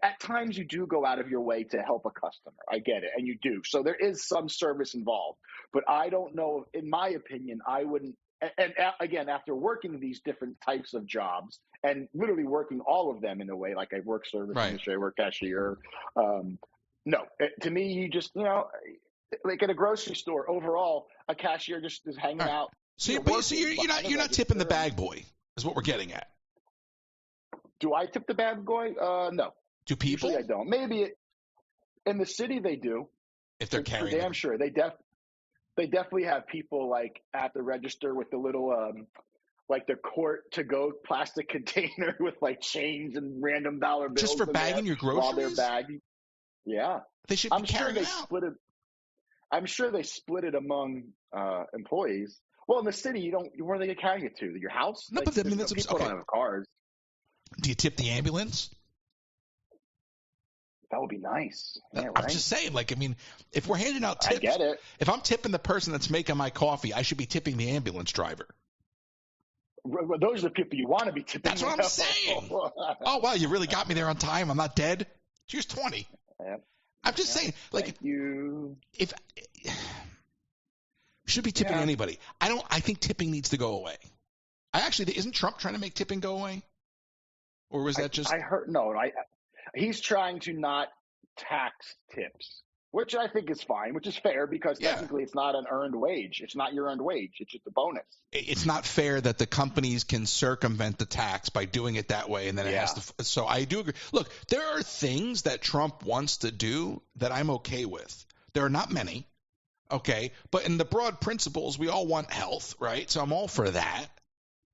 at times you do go out of your way to help a customer. I get it, and you do. So there is some service involved. But I don't know. In my opinion, I wouldn't. And again, after working these different types of jobs and literally working all of them in a way, like I work service industry, I work cashier. No, to me, you just, like at a grocery store, overall, a cashier just is hanging out. So you're not tipping the bag boy, is what we're getting at. Do I tip the bag boy? No. Do people? Usually I don't. Maybe in the city they do. If they're carrying. For damn sure. They definitely have people like at the register with the little like the court to go plastic container with like change and random dollar bills. Just for bagging your groceries? While they're bagging. Yeah. They should be carrying out. I'm sure they split it among employees. Well, in the city, where are they carrying it to? Your house? No, but I mean, that's people don't have cars. Do you tip the ambulance? That would be nice. Yeah, right? I'm just saying, like, I mean, if we're handing out tips, I get it. If I'm tipping the person that's making my coffee, I should be tipping the ambulance driver. Those are the people you want to be tipping. That's what I'm saying. Oh, wow, you really got me there on time. I'm not dead. Here's 20. Yep. I'm just saying, like, Thank you. If should be tipping anybody. I think tipping needs to go away. Isn't Trump trying to make tipping go away? Or was that just? I heard he's trying to not tax tips, which I think is fine, which is fair because technically it's not an earned wage. It's not your earned wage. It's just a bonus. It's not fair that the companies can circumvent the tax by doing it that way, and then it has to. So I do agree. Look, there are things that Trump wants to do that I'm okay with. There are not many, okay? But in the broad principles, we all want health, right? So I'm all for that.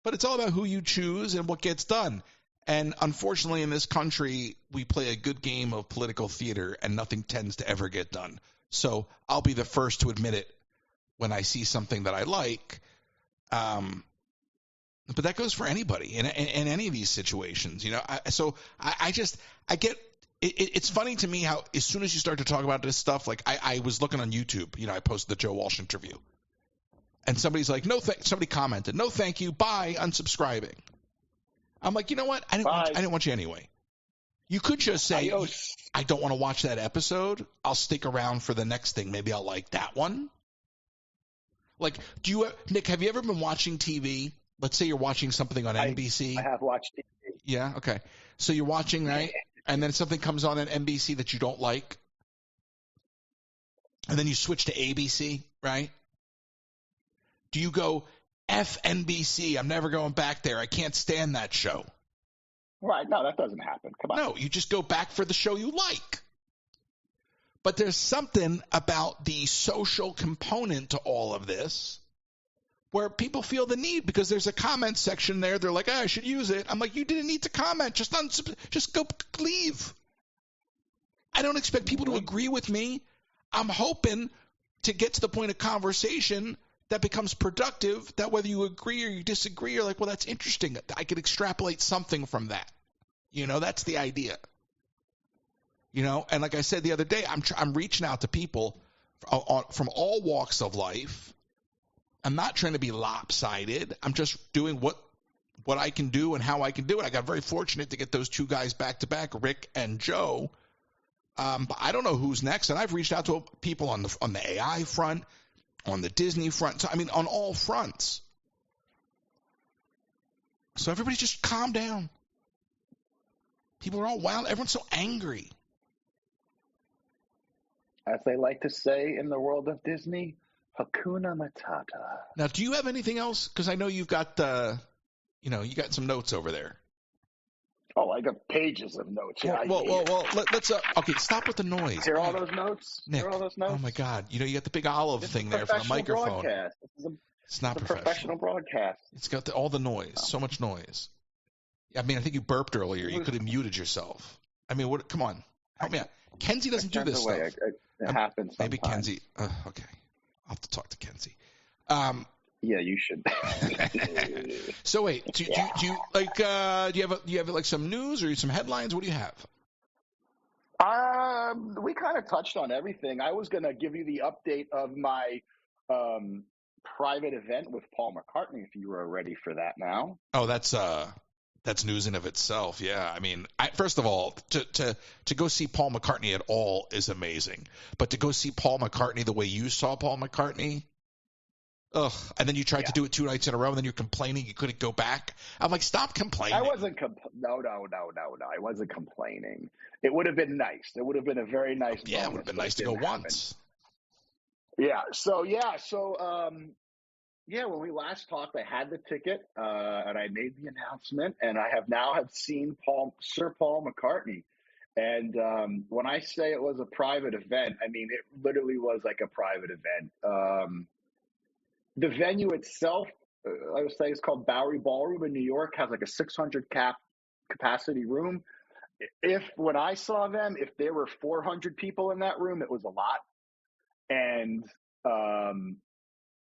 But it's all about who you choose and what gets done. And unfortunately, in this country, we play a good game of political theater, and nothing tends to ever get done. So I'll be the first to admit it when I see something that I like. But that goes for anybody in any of these situations, I get it's funny to me how as soon as you start to talk about this stuff, like I was looking on YouTube, I posted the Joe Walsh interview, and somebody's like, somebody commented, no, thank you, bye, unsubscribing. I'm like, you know what? I didn't want you anyway. You could just say, I don't want to watch that episode. I'll stick around for the next thing. Maybe I'll like that one. Like, Nick, have you ever been watching TV? Let's say you're watching something on NBC. I have watched TV. Yeah, okay. So you're watching, right? And then something comes on NBC that you don't like. And then you switch to ABC, right? Do you go, F NBC, I'm never going back there. I can't stand that show. Right. No, that doesn't happen. Come on. No, you just go back for the show you like. But there's something about the social component to all of this where people feel the need because there's a comment section there. They're like, I should use it. I'm like, you didn't need to comment. Just go leave. I don't expect people to agree with me. I'm hoping to get to the point of conversation that becomes productive, that whether you agree or you disagree, you're like, well, that's interesting. I could extrapolate something from that. That's the idea. And like I said the other day, I'm reaching out to people from all walks of life. I'm not trying to be lopsided. I'm just doing what I can do and how I can do it. I got very fortunate to get those two guys back to back, Rick and Joe. But I don't know who's next. And I've reached out to people on the AI front, on the Disney front. So, I mean, on all fronts. So everybody just calm down. People are all wild. Everyone's so angry. As they like to say in the world of Disney, Hakuna Matata. Now, do you have anything else? Because I know you've got, you got some notes over there. Oh, I got pages of notes. Yeah, well, let's okay, stop with the noise. Hear all those notes? Nick, Hear all those notes? Oh, my God. You got the big olive thing there for the microphone. Broadcast. It's not professional broadcast. It's got all the noise, so much noise. I mean, I think you burped earlier. You could have muted yourself. I mean, come on. Help me out. Kenzie doesn't do this stuff. It happens sometimes. Maybe Kenzie. Okay. I'll have to talk to Kenzie. Yeah, you should. So wait, do you like do you have like some news or some headlines? What do you have? We kind of touched on everything. I was going to give you the update of my private event with Paul McCartney if you were ready for that now. Oh, that's news in of itself. Yeah, I mean, first of all, to go see Paul McCartney at all is amazing, but to go see Paul McCartney the way you saw Paul McCartney, ugh. And then you tried to do it 2 nights in a row, and then you're complaining you couldn't go back. I'm like, stop complaining. I wasn't no. I wasn't complaining. It would have been nice. It would have been a very nice. Yeah, it would have been nice to go once. Yeah. So when we last talked, I had the ticket, and I made the announcement, and I have seen Sir Paul McCartney. And when I say it was a private event, I mean, it literally was like a private event. The venue itself, I would say, is called Bowery Ballroom in New York, has like a 600 capacity room. When I saw them, if there were 400 people in that room, it was a lot. And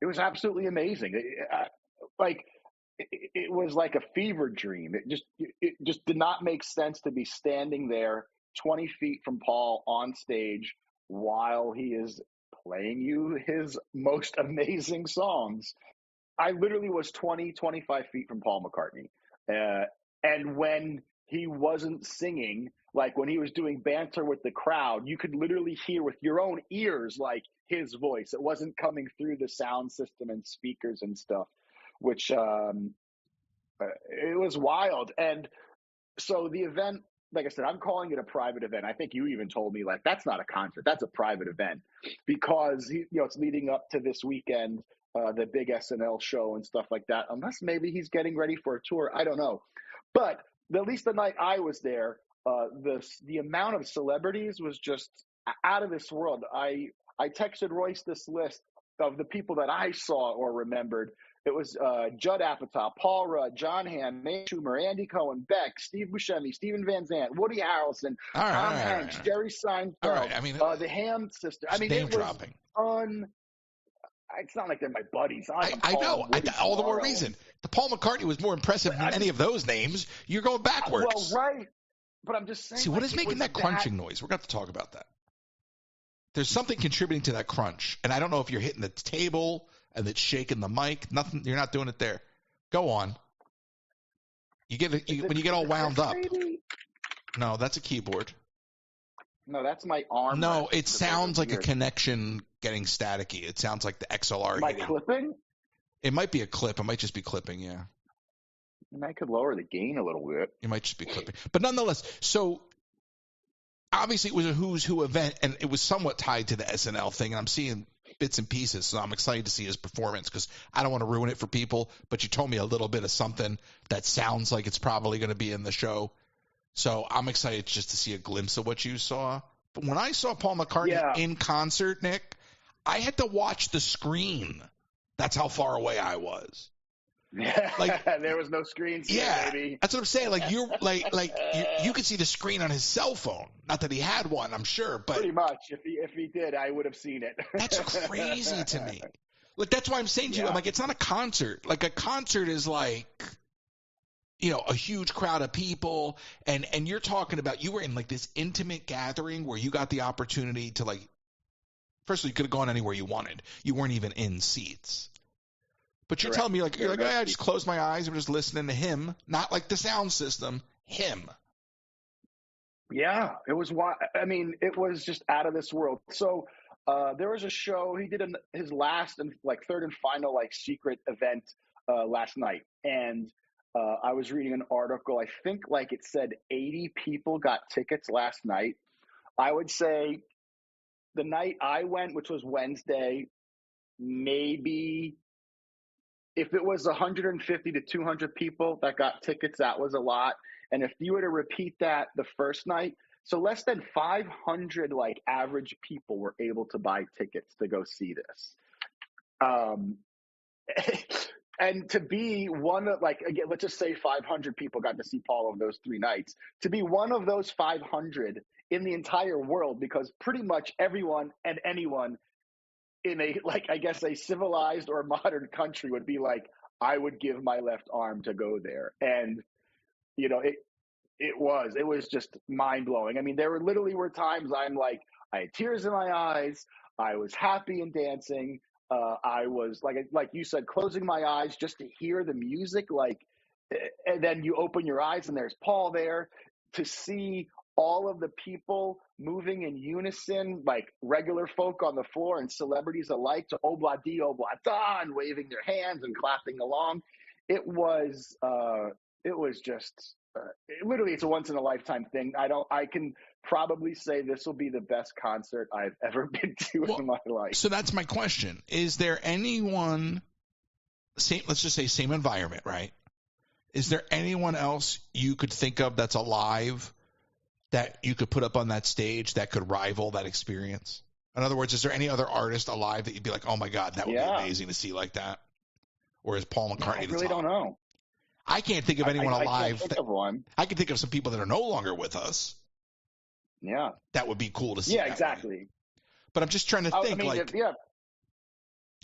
it was absolutely amazing. It was like a fever dream. It just did not make sense to be standing there 20 feet from Paul on stage while he is playing you his most amazing songs. I literally was 20, 25 feet from Paul McCartney. And when he wasn't singing, like when he was doing banter with the crowd, you could literally hear with your own ears, like his voice. It wasn't coming through the sound system and speakers and stuff, which it was wild. And so the event, like I said, I'm calling it a private event. I think you even told me, like, that's not a concert, that's a private event, because it's leading up to this weekend, the big SNL show and stuff like that. Unless maybe he's getting ready for a tour, I don't know. But at least the night I was there, the amount of celebrities was just out of this world. I texted Royce this list of the people that I saw or remembered. It was Judd Apatow, Paul Rudd, John Hamm, Amy Schumer, Andy Cohen, Beck, Steve Buscemi, Stephen Van Zandt, Woody Harrelson, Tom Hanks, Jerry Seinfeld, I mean, the Hamm sister. I mean, it was it's not like they're my buddies. I know. All the more reason. The Paul McCartney was more impressive than any of those names. You're going backwards. Well, right. But I'm just saying. See, what is making that crunching noise? We're going to have to talk about that. There's something contributing to that crunch. And I don't know if you're hitting the table and it's shaking the mic. Nothing. You're not doing it there. Go on. When you get all wound up. No, that's a keyboard. No, that's my arm. No, it sounds like a connection getting staticky. It sounds like the XLR. Am I clipping? It might be a clip. It might just be clipping, yeah. And I could lower the gain a little bit. It might just be clipping. But nonetheless, so obviously it was a who's who event, and it was somewhat tied to the SNL thing, and I'm seeing bits and pieces, so I'm excited to see his performance because I don't want to ruin it for people, but you told me a little bit of something that sounds like it's probably going to be in the show. So I'm excited just to see a glimpse of what you saw. But when I saw Paul McCartney in concert, Nick, I had to watch the screen. That's how far away I was. Like there was no screen. Baby. That's what I'm saying. Like you could see the screen on his cell phone. Not that he had one, I'm sure, but pretty much. If he did, I would have seen it. That's crazy to me. Like that's why I'm saying to you, I'm like, it's not a concert. Like a concert is like, a huge crowd of people, and you're talking about you were in like this intimate gathering where you got the opportunity to like. Firstly, you could have gone anywhere you wanted. You weren't even in seats. But you're telling me you're like, I just closed my eyes and just listening to him, not like the sound system, him. Yeah, it was. I mean, it was just out of this world. So there was a show he did his last and third and final secret event last night, and I was reading an article. I think it said 80 people got tickets last night. I would say the night I went, which was Wednesday, maybe. If it was 150 to 200 people that got tickets, that was a lot. And if you were to repeat that the first night, so less than 500 average people were able to buy tickets to go see this. And to be one of again, let's just say 500 people got to see Paul on those 3 nights. To be one of those 500 in the entire world, because pretty much everyone and anyone in a, like, I guess a civilized or modern country would be like, I would give my left arm to go there. And, you know, it was just mind blowing. I mean, there were times I'm like, I had tears in my eyes. I was happy and dancing. I was like you said, closing my eyes just to hear the music. Like, and then you open your eyes and there's Paul there to see all of the people moving in unison, like regular folk on the floor and celebrities alike, to Obla Di Obla Da, and waving their hands and clapping along. It was just literally, it's a once in a lifetime thing. I can probably say this will be the best concert I've ever been to in my life. So that's my question. Is there anyone, let's just say same environment, right? Is there anyone else you could think of that's alive that you could put up on that stage that could rival that experience? In other words, is there any other artist alive that you'd be like, oh my God, that would be amazing to see like that? Or is Paul McCartney the top? I really don't know. I can't think of anyone alive. I can't think of one. I can think of some people that are no longer with us. Yeah. That would be cool to see. Yeah, exactly. Way. But I'm just trying to think,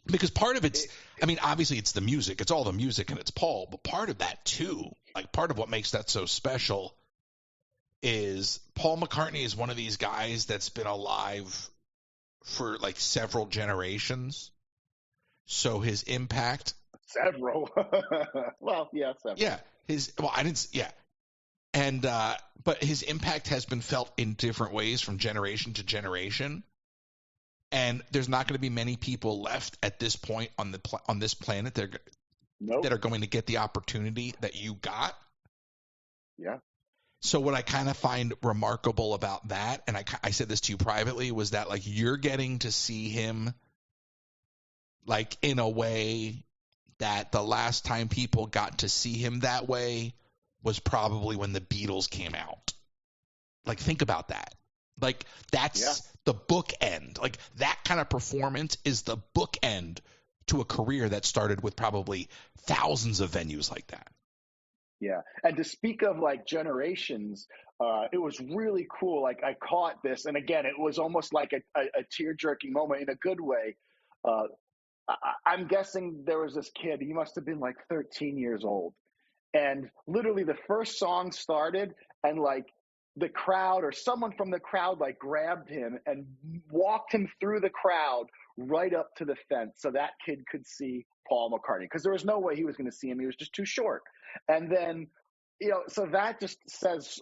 because part of it's, I mean, obviously it's the music. It's all the music and it's Paul. But part of that too, like part of what makes that so special is Paul McCartney is one of these guys that's been alive for like several generations. So his impact. Several. Well, yeah, several. Yeah. And, but his impact has been felt in different ways from generation to generation. And there's not going to be many people left at this point on this planet that are going to get the opportunity that you got. Yeah. So what I kind of find remarkable about that, and I said this to you privately, was that like you're getting to see him like in a way that the last time people got to see him that way was probably when the Beatles came out. Like, think about that. Like, that's the bookend. Like, that kind of performance is the bookend to a career that started with probably thousands of venues like that. Yeah. And to speak of like generations, it was really cool. Like, I caught this. And again, it was almost like a tear-jerking moment in a good way. I'm guessing there was this kid. He must have been like 13 years old. And literally the first song started and like the crowd or someone from the crowd like grabbed him and walked him through the crowd right up to the fence so that kid could see Paul McCartney, because there was no way he was going to see him. He was just too short. And then, you know, so that just says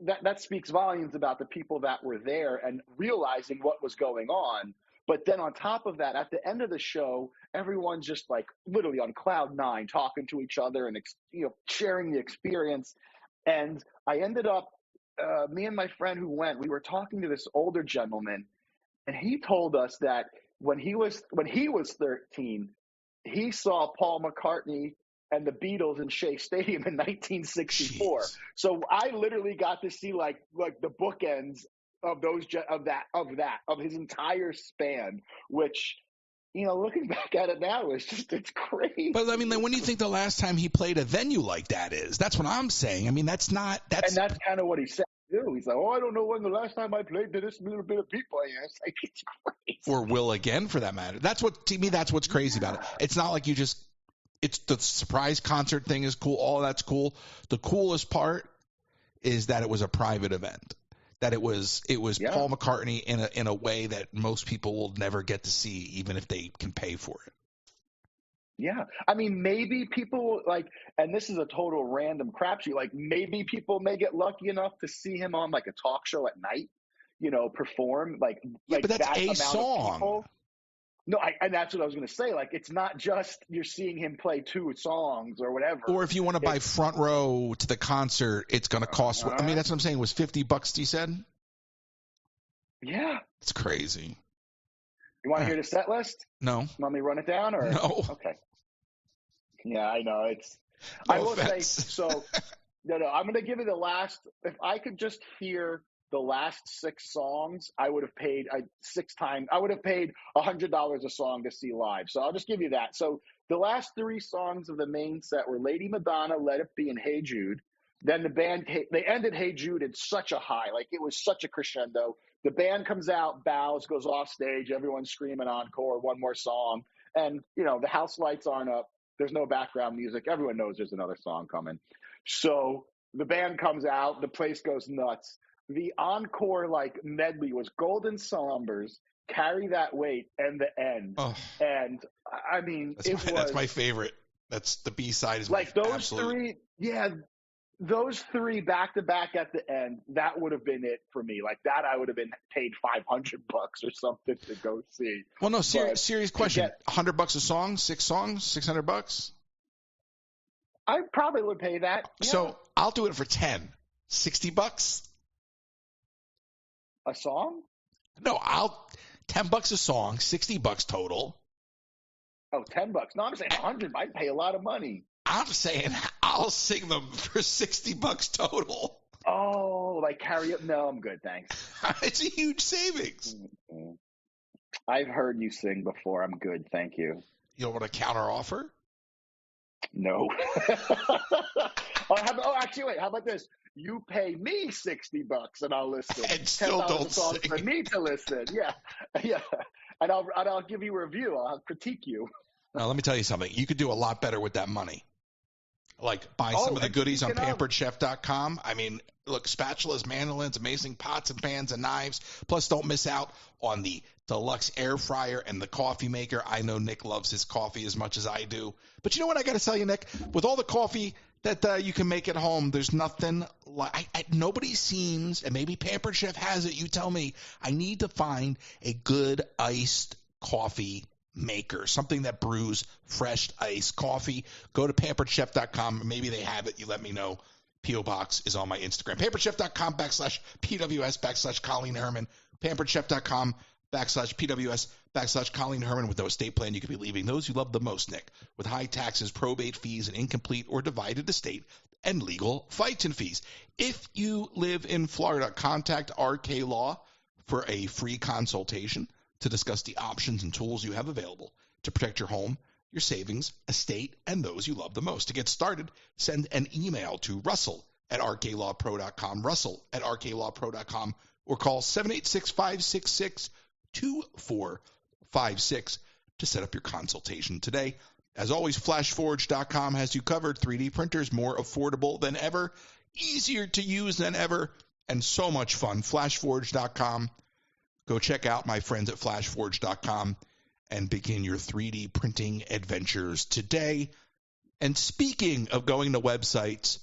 that speaks volumes about the people that were there and realizing what was going on. But then on top of that, at the end of the show, everyone's just like literally on cloud nine, talking to each other and, you know, sharing the experience. And I ended up, me and my friend who went, we were talking to this older gentleman, and he told us that when he was 13, he saw Paul McCartney and the Beatles in Shea Stadium in 1964. Jeez. So I literally got to see like the bookends of his entire span, which, you know, looking back at it now, it's crazy. But I mean, like, when do you think the last time he played a venue like that is? That's what I'm saying. I mean, and that's kind of what he said too. He's like, I don't know when the last time I played to this little bit of people. It's like, it's crazy. Or will again, for that matter. That's what's crazy about it. It's not like it's the surprise concert thing is cool. All that's cool. The coolest part is that it was a private event. That it was Paul McCartney in a way that most people will never get to see, even if they can pay for it. Yeah. I mean, maybe people like, and this is a total random crapshoot, like maybe people may get lucky enough to see him on like a talk show at night, you know, perform like but that's that a amount song. Of people. No, and that's what I was going to say. Like, it's not just you're seeing him play 2 songs or whatever. Or if you want to buy front row to the concert, it's going to cost. I mean, that's what I'm saying. It was $50. You said. Yeah, it's crazy. You want to hear the set list? No. Want me to run it down or no? Okay. Yeah, I know it's. No I will offense. say so. No. I'm going to give you the last. If I could just hear the last 6 songs, I would have paid I would have paid $100 a song to see live. So I'll just give you that. So the last 3 songs of the main set were Lady Madonna, Let It Be, and Hey Jude. Then the band, they ended Hey Jude at such a high, like it was such a crescendo. The band comes out, bows, goes off stage. Everyone's screaming encore, one more song. And, the house lights aren't up. There's no background music. Everyone knows there's another song coming. So the band comes out. The place goes nuts. The encore medley was Golden Slumbers, Carry That Weight, and The End. Oh, and I mean, that's my favorite. That's the B-side is like those three. Yeah, those three back to back at the end. That would have been it for me. Like that, I would have been paid $500 or something to go see. Well, no, serious question. $100 a song, 6 songs, $600. I probably would pay that. Yeah. So I'll do it for 10, $60. A song? No, $10 a song, $60 total. Oh, $10. No, I'm saying 100. I'd pay a lot of money. I'm saying I'll sing them for $60 total. Oh, like carry up? No, I'm good, thanks. It's a huge savings. Mm-hmm. I've heard you sing before. I'm good, thank you. You don't want a counter offer? No. Actually, wait. How about this? You pay me $60 and I'll listen. And still don't sing. For me to listen. Yeah. And I'll give you a review. I'll critique you. Now, let me tell you something. You could do a lot better with that money. Like buy some of the goodies on pamperedchef.com. I mean, look, spatulas, mandolins, amazing pots and pans and knives. Plus, don't miss out on the deluxe air fryer and the coffee maker. I know Nick loves his coffee as much as I do. But you know what I got to tell you, Nick? With all the coffee that you can make at home, there's nothing like nobody seems, and maybe Pampered Chef has it. You tell me. I need to find a good iced coffee maker, something that brews fresh iced coffee. Go to pamperedchef.com. Maybe they have it. You let me know. P.O. Box is on my Instagram. pamperedchef.com/PWS/Colleen Herman. pamperedchef.com/PWS/Colleen Herman. With no estate plan, you could be leaving those you love the most, Nick, with high taxes, probate fees, and incomplete or divided estate, and legal fights and fees. If you live in Florida, contact RK Law for a free consultation to discuss the options and tools you have available to protect your home, your savings, estate, and those you love the most. To get started, send an email to russell@rklawpro.com, russell@rklawpro.com, or call 786-566-2456 to set up your consultation today. As always, flashforge.com has you covered. 3D printers more affordable than ever, easier to use than ever, and so much fun. Flashforge.com. Go check out my friends at flashforge.com and begin your 3D printing adventures today. And speaking of going to websites,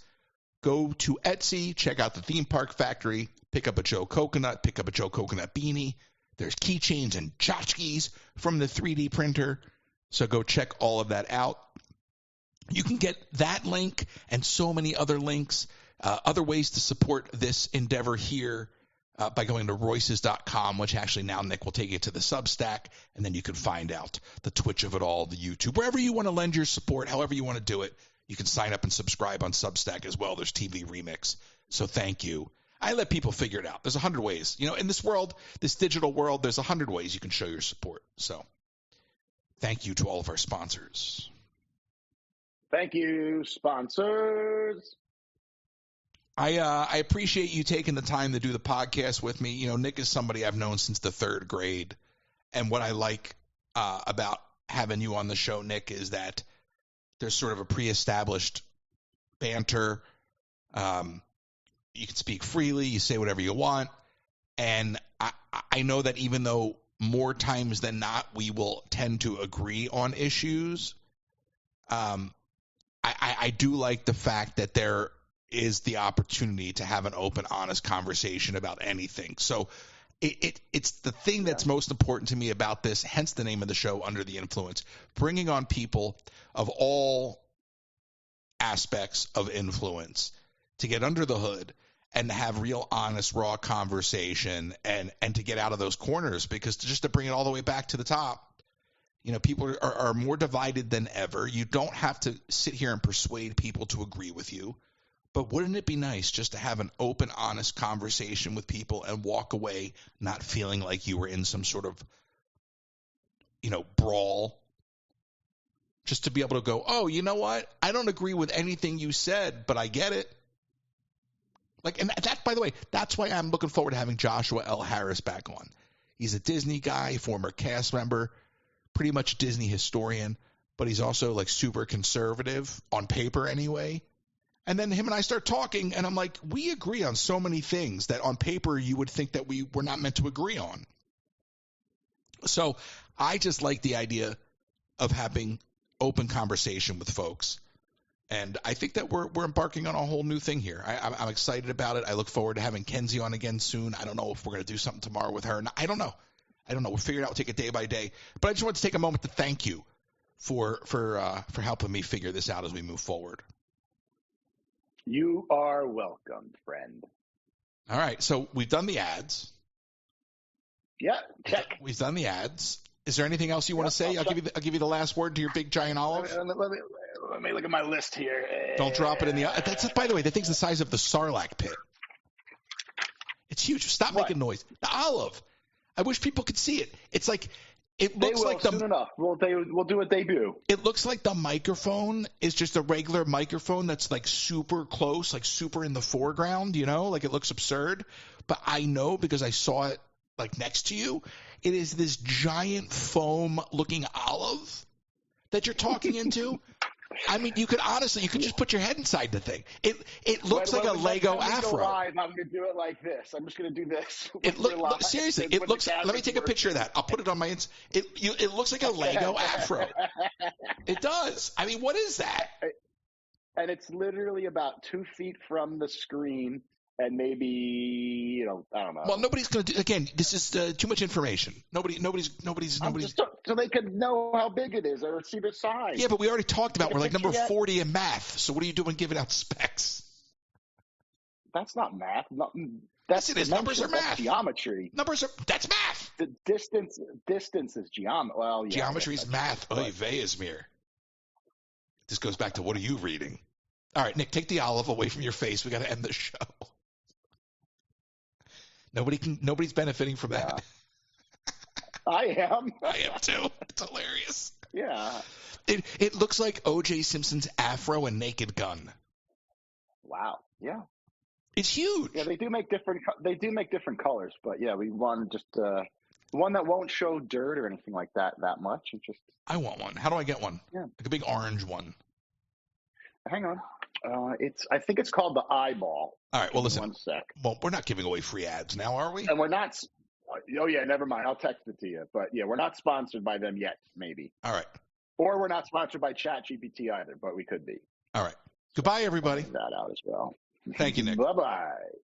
go to Etsy, check out the Theme Park Factory, pick up a Joe Coconut, pick up a Joe Coconut beanie. There's keychains and tchotchkes from the 3D printer. So go check all of that out. You can get that link and so many other links, other ways to support this endeavor here, by going to royces.com, which actually now Nick will take you to the Substack, and then you can find out the Twitch of it all, the YouTube, wherever you want to lend your support, however you want to do it. You can sign up and subscribe on Substack as well. There's TV Remix. So thank you. I let people figure it out. There's 100 ways. In this world, this digital world, there's 100 ways you can show your support. So thank you to all of our sponsors. Thank you, sponsors. I appreciate you taking the time to do the podcast with me. Nick is somebody I've known since the 3rd grade. And what I like about having you on the show, Nick, is that there's sort of a pre-established banter. You can speak freely. You say whatever you want. And I know that even though more times than not we will tend to agree on issues, I do like the fact that there is the opportunity to have an open, honest conversation about anything. So it's the thing that's most important to me about this, hence the name of the show, Under the Influence, bringing on people of all aspects of influence to get under the hood and to have real, honest, raw conversation and to get out of those corners, because just to bring it all the way back to the top, people are more divided than ever. You don't have to sit here and persuade people to agree with you. But wouldn't it be nice just to have an open, honest conversation with people and walk away not feeling like you were in some sort of, brawl? Just to be able to go, oh, you know what? I don't agree with anything you said, but I get it. Like, and that, by the way, that's why I'm looking forward to having Joshua L. Harris back on. He's a Disney guy, former cast member, pretty much Disney historian, but he's also like super conservative on paper anyway. And then him and I start talking, and I'm like, we agree on so many things that on paper you would think that we were not meant to agree on. So I just like the idea of having open conversation with folks. And I think that we're embarking on a whole new thing here. I'm excited about it. I look forward to having Kenzie on again soon. I don't know if we're going to do something tomorrow with her. I don't know. We'll figure it out. We'll take it day by day. But I just want to take a moment to thank you for helping me figure this out as we move forward. You are welcome, friend. All right. So we've done the ads. Yeah, check. We've done the ads. Is there anything else you want to say? I'll give you the last word to your big giant olive. Let me look at my list here. Don't drop it in the. That's by the way. The thing's the size of the Sarlacc pit. It's huge. Stop making noise. The olive. I wish people could see it. It's like it looks like soon enough. We'll do a debut. It looks like the microphone is just a regular microphone that's like super close, like super in the foreground. You know, like it looks absurd. But I know because I saw it like next to you. It is this giant foam-looking olive that you're talking into. I mean, you could just put your head inside the thing. It looks like a Lego afro. I'm going to do it like this. I'm just going to do this. Seriously, it looks. Let me take a picture of that. I'll put it on my. It looks like a Lego afro. It does. I mean, what is that? And it's literally about 2 feet from the screen. And maybe, I don't know. Well, nobody's going to do, again, this is too much information. Nobody's. So they could know how big it is or see the size. Yeah, but we already talked about we're like number 40 in math. So what are you doing giving out specs? That's not math. Yes, it is. Numbers are math. That's geometry. That's math. The distance is geometry. Well, yeah. Geometry is math. Oy vey, Izmir. This goes back to what are you reading? All right, Nick, take the olive away from your face. We got to end the show. Nobody's benefiting from that. Yeah. I am. I am too. It's hilarious. Yeah. It looks like O.J. Simpson's afro and Naked Gun. Wow. Yeah. It's huge. Yeah, they do make different colors, but yeah, we want just one that won't show dirt or anything like that much. I want one. How do I get one? Yeah. Like a big orange one. Hang on. I think it's called the eyeball. All right. Well, listen. 1 sec. Well, we're not giving away free ads now, are we? And we're not. Oh yeah, never mind. I'll text it to you. But yeah, we're not sponsored by them yet. Maybe. All right. Or we're not sponsored by ChatGPT either, but we could be. All right. Goodbye, everybody. That out as well. Thank you, Nick. Bye-bye.